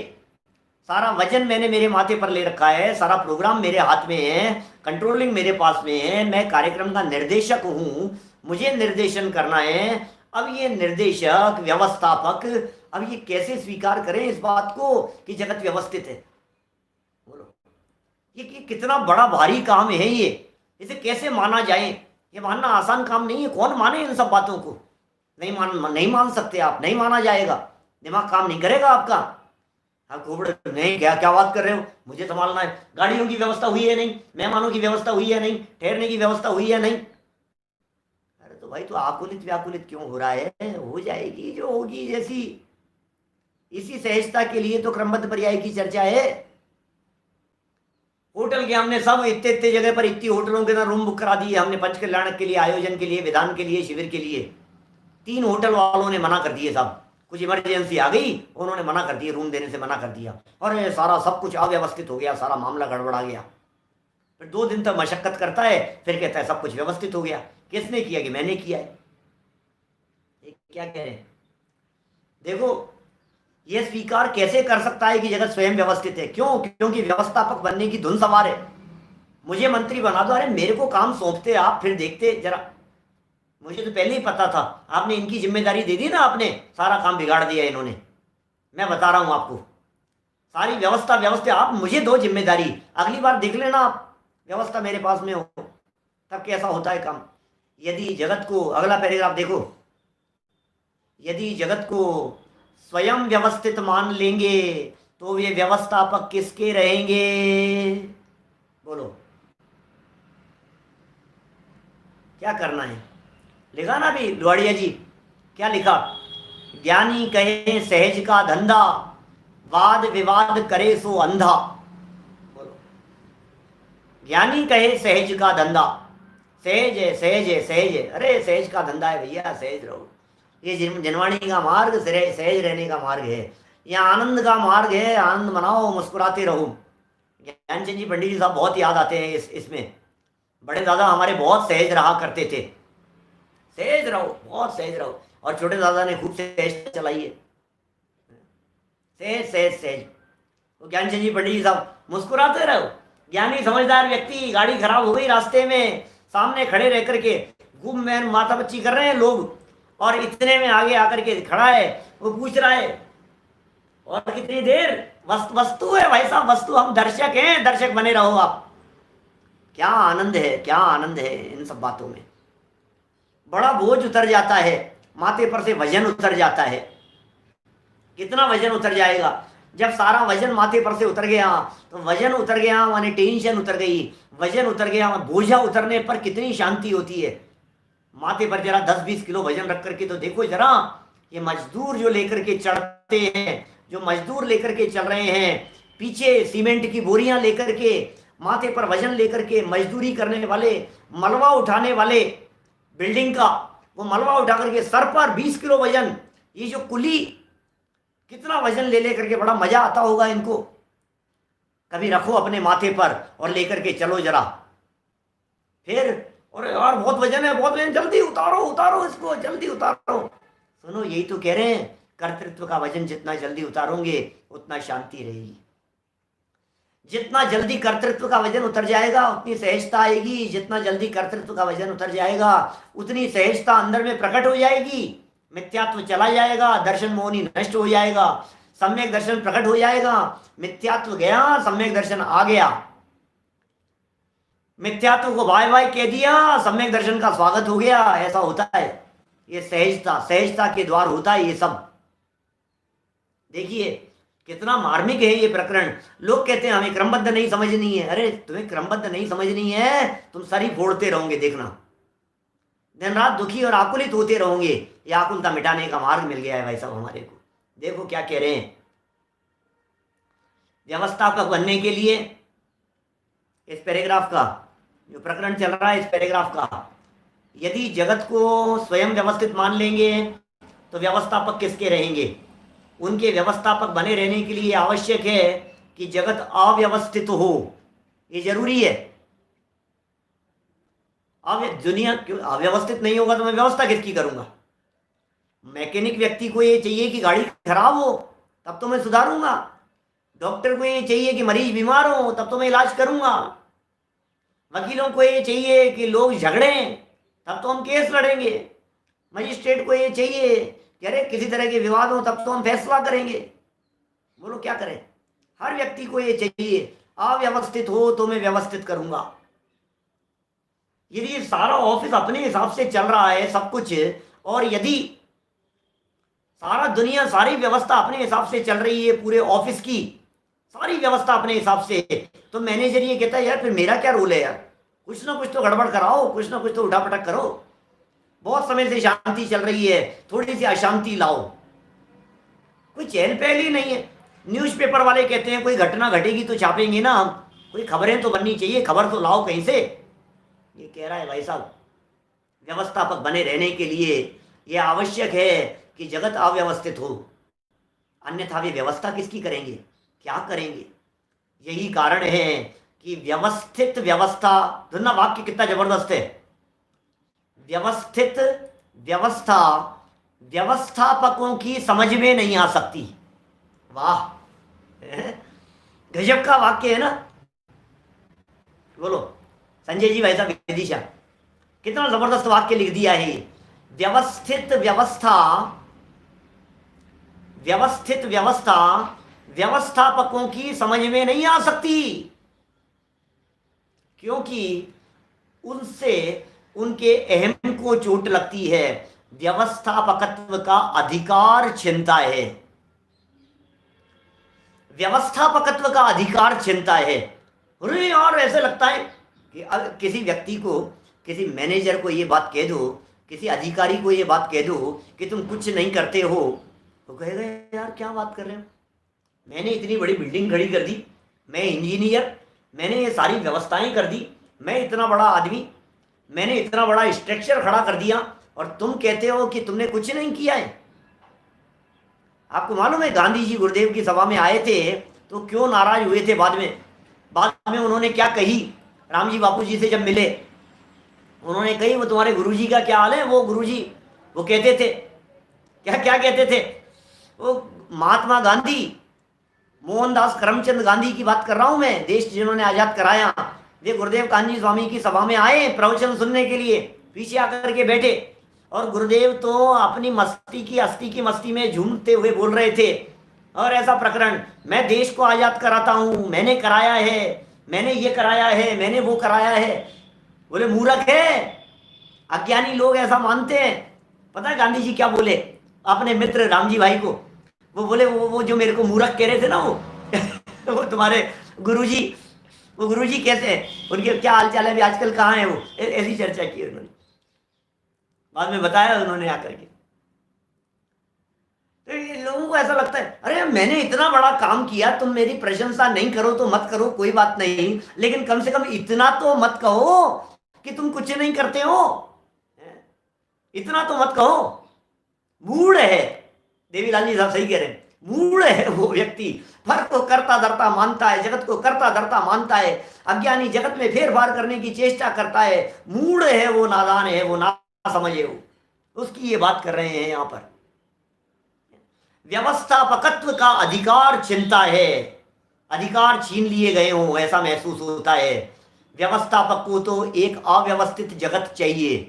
सारा वजन मैंने मेरे माथे पर ले रखा है, सारा प्रोग्राम मेरे हाथ में है, कंट्रोलिंग मेरे पास में है, मैं कार्यक्रम का निर्देशक हूं, मुझे निर्देशन करना है। अब ये निर्देशक व्यवस्थापक, अब ये कैसे स्वीकार करें इस बात को कि जगत व्यवस्थित है? बोलो ये कितना बड़ा भारी काम है, ये इसे कैसे माना जाए? ये मानना आसान काम नहीं है, कौन माने इन सब बातों को? नहीं मान सकते आप, नहीं माना जाएगा, दिमाग काम नहीं करेगा आपका। आप नहीं, क्या बात कर रहे हो, मुझे संभालना है, गाड़ियों की व्यवस्था हुई है नहीं, मेहमानों की व्यवस्था हुई है नहीं, ठहरने की व्यवस्था हुई है नहीं। अरे तो भाई तो आकुलित व्याकुलित क्यों हो रहा है? हो जाएगी जो होगी जैसी। इसी सहजता के लिए तो क्रमबद्ध पर्याय की चर्चा है। होटल के हमने सब इतने जगह पर इतनी होटलों के ना रूम बुक करा दिए हमने, पंच कल्याण के लिए, आयोजन के लिए, विधान के लिए, शिविर के लिए। 3 होटल वालों ने मना कर दिए साहब, कुछ इमरजेंसी आ गई, उन्होंने मना कर दिया, रूम देने से मना कर दिया, और ये सारा सब कुछ अव्यवस्थित हो गया, सारा मामला गड़बड़ा गया। फिर 2 दिन तक मशक्कत करता है, फिर कहता है सब कुछ व्यवस्थित हो गया। किसने किया? कि मैंने किया है। ये क्या कह रहे हैं? देखो, ये स्वीकार कैसे कर सकता है कि जगत स्वयं व्यवस्थित है? क्यों? क्योंकि व्यवस्थापक बनने की धुन सवार है। मुझे मंत्री बना दो, अरे मेरे को काम सौंपते आप, फिर देखते जरा। मुझे तो पहले ही पता था, आपने इनकी जिम्मेदारी दे दी ना, आपने सारा काम बिगाड़ दिया इन्होंने। मैं बता रहा हूं आपको, सारी व्यवस्था आप मुझे दो जिम्मेदारी, अगली बार देख लेना आप, व्यवस्था मेरे पास में हो तब कैसा होता है काम। यदि जगत को, अगला पैराग्राफ देखो, यदि जगत को स्वयं व्यवस्थित मान लेंगे तो वे व्यवस्थापक किसके रहेंगे? बोलो, क्या करना है? लिखा ना अभी लुहाड़िया जी, क्या लिखा? ज्ञानी कहे सहज का धंधा, वाद विवाद करे सो अंधा। बोलो, ज्ञानी कहे सहज का धंधा, सहज है सहज है सहज है, अरे सहज का धंधा है भैया, सहज रहो। ये जनवाणी का मार्ग सहज रहने का मार्ग है, यहाँ आनंद का मार्ग है, आनंद मनाओ, मुस्कुराते रहो। ज्ञानचंद जी पंडित जी साहब बहुत याद आते हैं इसमें। बड़े दादा हमारे बहुत सहज रहा करते थे, सहज रहो, बहुत सहज रहो, और छोटे दादा ने खूब सहज चलाई है, सहज सहज सहज। तो ज्ञानचंद जी पंडित जी साहब मुस्कुराते रहो। ज्ञानी समझदार व्यक्ति, गाड़ी खराब हो गई रास्ते में, सामने खड़े रह करके खूब मैन माथा बच्ची कर रहे हैं लोग, और इतने में आगे आकर के खड़ा है, वो पूछ रहा है और कितनी देर? वस्तु है भाई साहब, वस्तु, हम दर्शक हैं, दर्शक बने रहो आप। क्या आनंद है, क्या आनंद है इन सब बातों में। बड़ा बोझ उतर जाता है, माथे पर से वजन उतर जाता है। कितना वजन उतर जाएगा? जब सारा वजन माथे पर से उतर गया, तो वजन उतर गया माने टेंशन उतर गई, वजन उतर गया, बोझा उतरने पर कितनी शांति होती है। माथे पर जरा 10-20 किलो वजन रख करके तो देखो जरा, ये मजदूर जो लेकर के चढ़ते हैं, जो मजदूर लेकर के चल रहे हैं, पीछे सीमेंट की बोरियां लेकर के, माथे पर वजन लेकर के मजदूरी करने वाले, मलबा उठाने वाले बिल्डिंग का, वो मलबा उठा करके सर पर 20 किलो वजन, ये जो कुली कितना वजन ले लेकर के, बड़ा मजा आता होगा इनको। कभी रखो अपने माथे पर और लेकर के चलो जरा, फिर और यार बहुत वजन है, बहुत वजन, जल्दी उतारो उतारो इसको, जल्दी उतारो। सुनो, यही तो कह रहे हैं, कर्तृत्व का वजन जितना जल्दी उतारोगे उतना शांति रहेगी। जितना जल्दी कर्तृत्व का वजन उतर जाएगा उतनी सहजता आएगी, जितना जल्दी कर्तृत्व का वजन उतर जाएगा उतनी सहजता अंदर में प्रकट हो जाएगी, मिथ्यात्व चला जाएगा, दर्शन मोहनी नष्ट हो जाएगा, सम्यक दर्शन प्रकट हो जाएगा। मिथ्यात्व गया, सम्यक दर्शन आ गया। मिथ्यात्व को बाय बाय कह दिया, सम्यक दर्शन का स्वागत हो गया। ऐसा होता है, ये सहजता, सहजता के द्वार होता है ये सब। देखिए कितना मार्मिक है ये प्रकरण। लोग कहते हैं हमें क्रमबद्ध नहीं समझनी है। अरे तुम्हें क्रमबद्ध नहीं समझनी है, तुम सर ही फोड़ते रहोगे, देखना दिन रात दुखी और आकुलित होते रहोगे। ये आकुलता मिटाने का मार्ग मिल गया है भाई साहब हमारे को। देखो क्या कह रहे हैं, व्यवस्थापक बनने के लिए, इस पैराग्राफ का जो प्रकरण चल रहा है, इस पैराग्राफ का, यदि जगत को स्वयं व्यवस्थित मान लेंगे तो व्यवस्थापक किसके रहेंगे? उनके व्यवस्थापक बने रहने के लिए आवश्यक है कि जगत अव्यवस्थित हो, ये जरूरी है। अब दुनिया अव्यवस्थित नहीं होगा तो मैं व्यवस्था किसकी करूंगा? मैकेनिक व्यक्ति को ये चाहिए कि गाड़ी खराब हो तब तो मैं सुधारूंगा, डॉक्टर को ये चाहिए कि मरीज बीमार हो तब तो मैं इलाज करूंगा, वकीलों को ये चाहिए कि लोग झगड़ें तब तो हम केस लड़ेंगे, मजिस्ट्रेट को ये चाहिए कि अरे किसी तरह के विवाद हो तब तो हम फैसला करेंगे। बोलो क्या करें? हर व्यक्ति को ये चाहिए, अव्यवस्थित हो तो मैं व्यवस्थित करूंगा। यदि सारा ऑफिस अपने हिसाब से चल रहा है सब कुछ, और यदि सारा दुनिया, सारी व्यवस्था अपने हिसाब से चल रही है, पूरे ऑफिस की सारी व्यवस्था अपने हिसाब से, तो मैनेजर ये कहता है यार फिर मेरा क्या रोल है यार, कुछ ना कुछ तो गड़बड़ कराओ, कुछ ना कुछ तो उठापटक करो। बहुत समय से शांति चल रही है, थोड़ी सी अशांति लाओ। कोई चहल पहल ही नहीं है। न्यूज़पेपर वाले कहते हैं कोई घटना घटेगी तो छापेंगे ना हम, कोई खबरें तो बननी चाहिए, खबर तो लाओ कहीं से। ये कह रहा है भाई साहब व्यवस्थापक बने रहने के लिए ये आवश्यक है कि जगत अव्यवस्थित हो, अन्यथा वे व्यवस्था किसकी करेंगे, क्या करेंगे। यही कारण है कि व्यवस्थित व्यवस्था, सुनना वाक्य कितना जबरदस्त है, व्यवस्थित व्यवस्था व्यवस्थापकों की समझ में नहीं आ सकती। वाह, गजब का वाक्य है ना। बोलो संजय जी, वैसा विदिशा, कितना जबरदस्त वाक्य लिख दिया है। व्यवस्थित व्यवस्था व्यवस्थित व्यवस्था व्यवस्थापकों की समझ में नहीं आ सकती, क्योंकि उनसे उनके अहम को चोट लगती है, व्यवस्थापकत्व का अधिकार छिनता है, व्यवस्थापकत्व का अधिकार छिनता है। अरे यार, ऐसे लगता है कि किसी व्यक्ति को, किसी मैनेजर को ये बात कह दो, किसी अधिकारी को ये बात कह दो कि तुम कुछ नहीं करते हो, तो कहेगा यार क्या बात कर रहे हो, मैंने इतनी बड़ी बिल्डिंग खड़ी कर दी, मैं इंजीनियर, मैंने ये सारी व्यवस्थाएं कर दी, मैं इतना बड़ा आदमी, मैंने इतना बड़ा स्ट्रक्चर खड़ा कर दिया, और तुम कहते हो कि तुमने कुछ नहीं किया है। आपको मालूम है गांधी जी गुरुदेव की सभा में आए थे तो क्यों नाराज हुए थे। बाद में उन्होंने क्या कही, राम जी बापू जी से जब मिले, उन्होंने कही वो तुम्हारे गुरुजी का क्या हाल है। वो गुरुजी वो कहते थे, क्या क्या कहते थे, वो महात्मा गांधी, मोहनदास करमचंद गांधी की बात कर रहा हूं मैं, देश जिन्होंने आजाद कराया। वे गुरुदेव कान्जी स्वामी की सभा में आए प्रवचन सुनने के लिए, पीछे आकर के बैठे, और गुरुदेव तो अपनी मस्ती की, अस्थि की मस्ती में झूमते हुए बोल रहे थे, और ऐसा प्रकरण, मैं देश को आजाद कराता हूं, मैंने कराया है, मैंने ये कराया है, मैंने वो कराया है। बोले मूर्ख है, अज्ञानी लोग ऐसा मानते हैं। पता है गांधी जी क्या बोले अपने मित्र रामजी भाई को, वो बोले वो जो मेरे को मूर्ख कह रहे थे ना, वो तुम्हारे गुरुजी, वो गुरुजी कैसे हैं, उनके क्या हालचाल है, अभी आजकल कहाँ है वो, ऐसी चर्चा की उन्होंने, बाद में बताया उन्होंने आकर के। तो ये लोगों को ऐसा लगता है, अरे मैंने इतना बड़ा काम किया, तुम मेरी प्रशंसा नहीं करो तो मत करो, कोई बात नहीं, लेकिन कम से कम इतना तो मत कहो कि तुम कुछ नहीं करते हो, इतना तो मत कहो। मूढ़ है, देवीलाल जी साहब सही कह रहे हैं, मूढ़ है वो व्यक्ति, फर्क को करता धरता मानता है, जगत को करता धरता मानता है, अज्ञानी जगत में फेरफार करने की चेष्टा करता है, मूढ़ है वो, नादान है वो, ना समझे वो, उसकी ये बात कर रहे हैं यहां पर। व्यवस्थापकत्व का अधिकार छिनता है, अधिकार छीन लिए गए हो ऐसा महसूस होता है। व्यवस्थापक को तो एक अव्यवस्थित जगत चाहिए,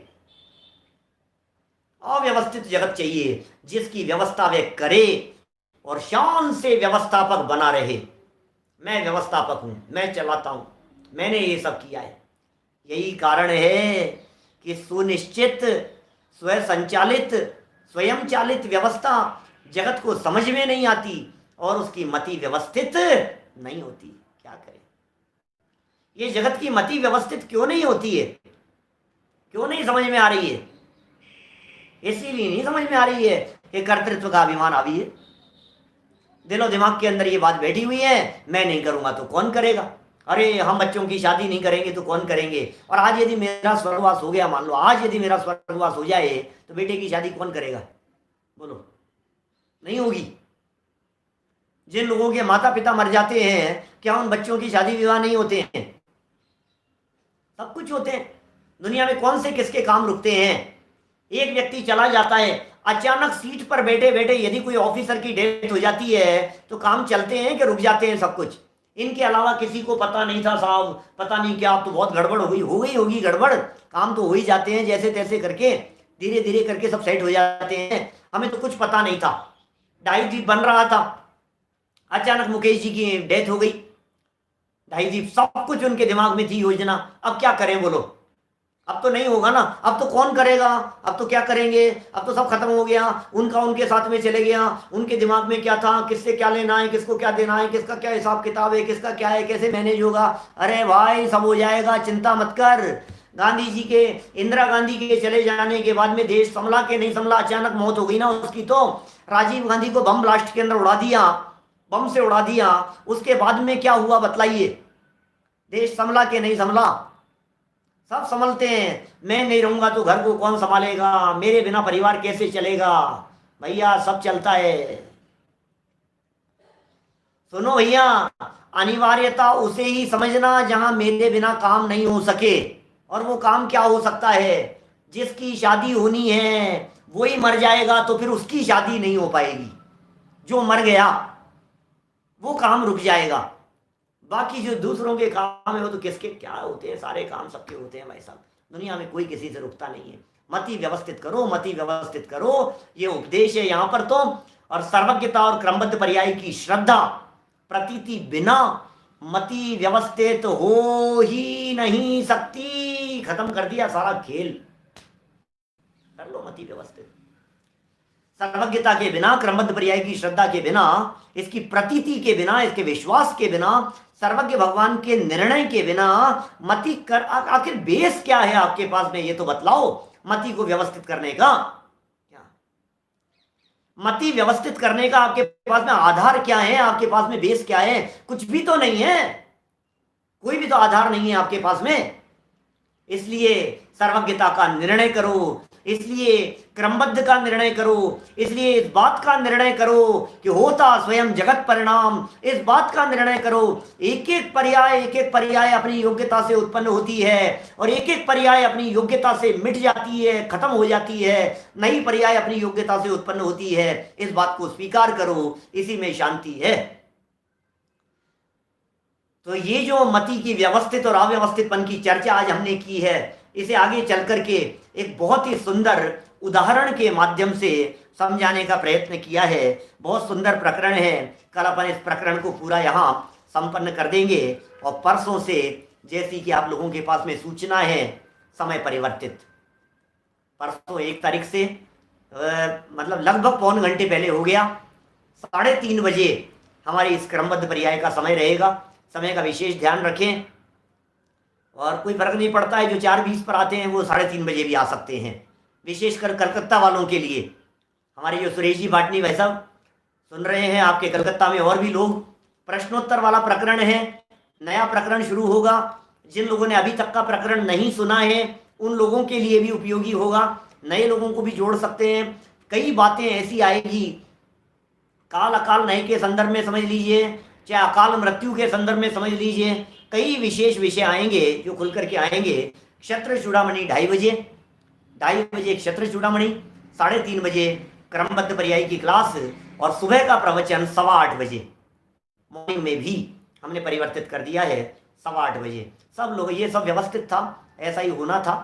अव्यवस्थित जगत चाहिए जिसकी व्यवस्था वे करे और शान से व्यवस्थापक बना रहे। मैं व्यवस्थापक हूं, मैं चलाता हूं, मैंने ये सब किया है। यही कारण है कि सुनिश्चित, स्वसंचालित, स्वयं चालित व्यवस्था जगत को समझ में नहीं आती और उसकी मति व्यवस्थित नहीं होती। क्या करें, ये जगत की मति व्यवस्थित क्यों नहीं होती है, क्यों नहीं समझ में आ रही है? इसीलिए नहीं समझ में आ रही है कि कर्तृत्व का अभिमान हावी है, दिलो दिमाग के अंदर ये बात बैठी हुई है, मैं नहीं करूंगा तो कौन करेगा, अरे हम बच्चों की शादी नहीं करेंगे तो कौन करेंगे, और आज यदि मेरा स्वर्गवास हो गया, मान लो आज यदि मेरा स्वर्गवास हो जाए तो बेटे की शादी कौन करेगा, बोलो, नहीं होगी। जिन लोगों के माता पिता मर जाते हैं, क्या उन बच्चों की शादी विवाह नहीं होते हैं? सब कुछ होते हैं। दुनिया में कौन से किसके काम रुकते हैं? एक व्यक्ति चला जाता है, अचानक सीट पर बैठे बैठे यदि कोई ऑफिसर की डेथ हो जाती है तो काम चलते हैं कि रुक जाते हैं सब कुछ? इनके अलावा किसी को पता नहीं था साहब, पता नहीं क्या, अब तो बहुत गड़बड़ हो गई होगी गड़बड़, काम तो हो ही जाते हैं जैसे तैसे करके, धीरे धीरे करके सब सेट हो जाते हैं। हमें तो कुछ पता नहीं था, डाई बन रहा था, अचानक मुकेश जी की डेथ हो गई, डाई सब कुछ उनके दिमाग में थी योजना, अब क्या करें बोलो? अब तो नहीं होगा ना, अब तो कौन करेगा, अब तो क्या करेंगे, अब तो सब खत्म हो गया, उनका उनके साथ में चले गया, उनके दिमाग में क्या था, किससे क्या लेना है, किसको क्या देना है, किसका क्या हिसाब किताब है, किसका क्या है, कैसे मैनेज होगा। अरे भाई सब हो जाएगा, चिंता मत कर। गांधी जी के, इंदिरा गांधी के चले जाने के बाद में देश संभला के नहीं संभला, अचानक मौत हो गई ना उसकी, तो राजीव गांधी को बम ब्लास्ट के अंदर उड़ा दिया, बम से उड़ा दिया, उसके बाद में क्या हुआ बतलाइए? देश संभला के नहीं संभला? सब संभलते हैं, मैं नहीं रहूंगा तो घर को कौन संभालेगा, मेरे बिना परिवार कैसे चलेगा। भैया सब चलता है। सुनो भैया, अनिवार्यता उसे ही समझना जहां मेरे बिना काम नहीं हो सके। और वो काम क्या हो सकता है? जिसकी शादी होनी है वही मर जाएगा तो फिर उसकी शादी नहीं हो पाएगी। जो मर गया वो काम रुक जाएगा। बाकी जो दूसरों के काम है वो तो किसके क्या होते हैं, सारे काम सबके होते हैं भाई साहब। दुनिया में कोई किसी से रुकता नहीं है। मति व्यवस्थित करो, मति व्यवस्थित करो, ये उपदेश है यहाँ पर तो। और सर्वज्ञता और क्रमबद्ध पर्याय की श्रद्धा प्रतीति बिना मति व्यवस्थित हो ही नहीं सकती। खत्म कर दिया सारा खेल। कर लो मति व्यवस्थित। सर्वज्ञता के बिना, क्रमबद्ध पर्याय की श्रद्धा के बिना, इसकी प्रतीति के बिना, इसके विश्वास के बिना, सर्वज्ञ भगवान के निर्णय के बिना मति कर आखिर बेस क्या है आपके पास में, ये तो बतलाओ। मति को व्यवस्थित करने का क्या, मति व्यवस्थित करने का आपके पास में आधार क्या है, आपके पास में बेस क्या है? कुछ भी तो नहीं है, कोई भी तो आधार नहीं है आपके पास में। इसलिए सर्वज्ञता का निर्णय करो, इसलिए क्रमबद्ध का निर्णय करो, इसलिए इस बात का निर्णय करो कि होता स्वयं जगत परिणाम। इस बात का निर्णय करो, एक एक पर्याय अपनी योग्यता से उत्पन्न होती है और एक एक पर्याय अपनी योग्यता से मिट जाती है, खत्म हो जाती है। नई पर्याय अपनी योग्यता से उत्पन्न होती है। इस बात को स्वीकार करो, इसी में शांति है। तो ये जो मति की व्यवस्थित और अव्यवस्थितपन की चर्चा आज हमने की है, इसे आगे चल करके एक बहुत ही सुंदर उदाहरण के माध्यम से समझाने का प्रयत्न किया है। बहुत सुंदर प्रकरण है। कल अपन इस प्रकरण को पूरा यहाँ संपन्न कर देंगे और परसों से जैसी कि आप लोगों के पास में सूचना है, समय परिवर्तित, परसों 1 तारीख से मतलब लगभग पौन घंटे पहले हो गया, 3:30 बजे हमारी इस क्रमबद्ध पर्याय का समय रहेगा। समय का विशेष ध्यान रखें। और कोई फर्क नहीं पड़ता है, जो 4:20 पर आते हैं वो 3:30 बजे भी आ सकते हैं। विशेषकर कलकत्ता वालों के लिए हमारे जो सुरेश जी भाटनी भाई साहब सुन रहे हैं, आपके कलकत्ता में और भी लोग, प्रश्नोत्तर वाला प्रकरण है, नया प्रकरण शुरू होगा। जिन लोगों ने अभी तक का प्रकरण नहीं सुना है उन लोगों के लिए भी उपयोगी होगा, नए लोगों को भी जोड़ सकते हैं। कई बातें ऐसी आएगी, काल अकाल नए के संदर्भ में समझ लीजिए, चाहे अकाल मृत्यु के संदर्भ में समझ लीजिए, कई विशेष विषय आएंगे जो खुल करके आएंगे। क्षत्र चूड़ामणि 2:30 बजे क्षत्र चूड़ामणि, 3:30 बजे क्रमबद्ध पर्याय की क्लास और सुबह का प्रवचन 8:15 बजे। मॉर्निंग में भी हमने परिवर्तित कर दिया है 8:15 बजे। सब लोग, ये सब व्यवस्थित था, ऐसा ही होना था।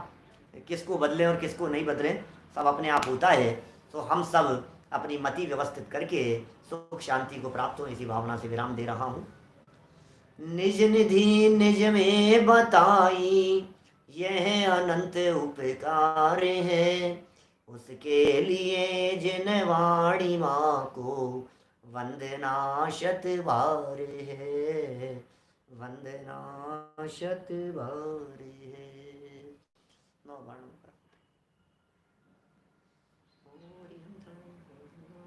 किसको बदलें और किसको नहीं बदलें, सब अपने आप होता है। तो हम सब अपनी मति व्यवस्थित करके सुख शांति को प्राप्त हो, इसी भावना से विराम दे रहा हूँ। निज निधि निज में बताई, यह अनंत उपकार है। उसके लिए जिन वाणी माँ को वंदना शत बार है, वंदना शत बार है। 9 बाणों का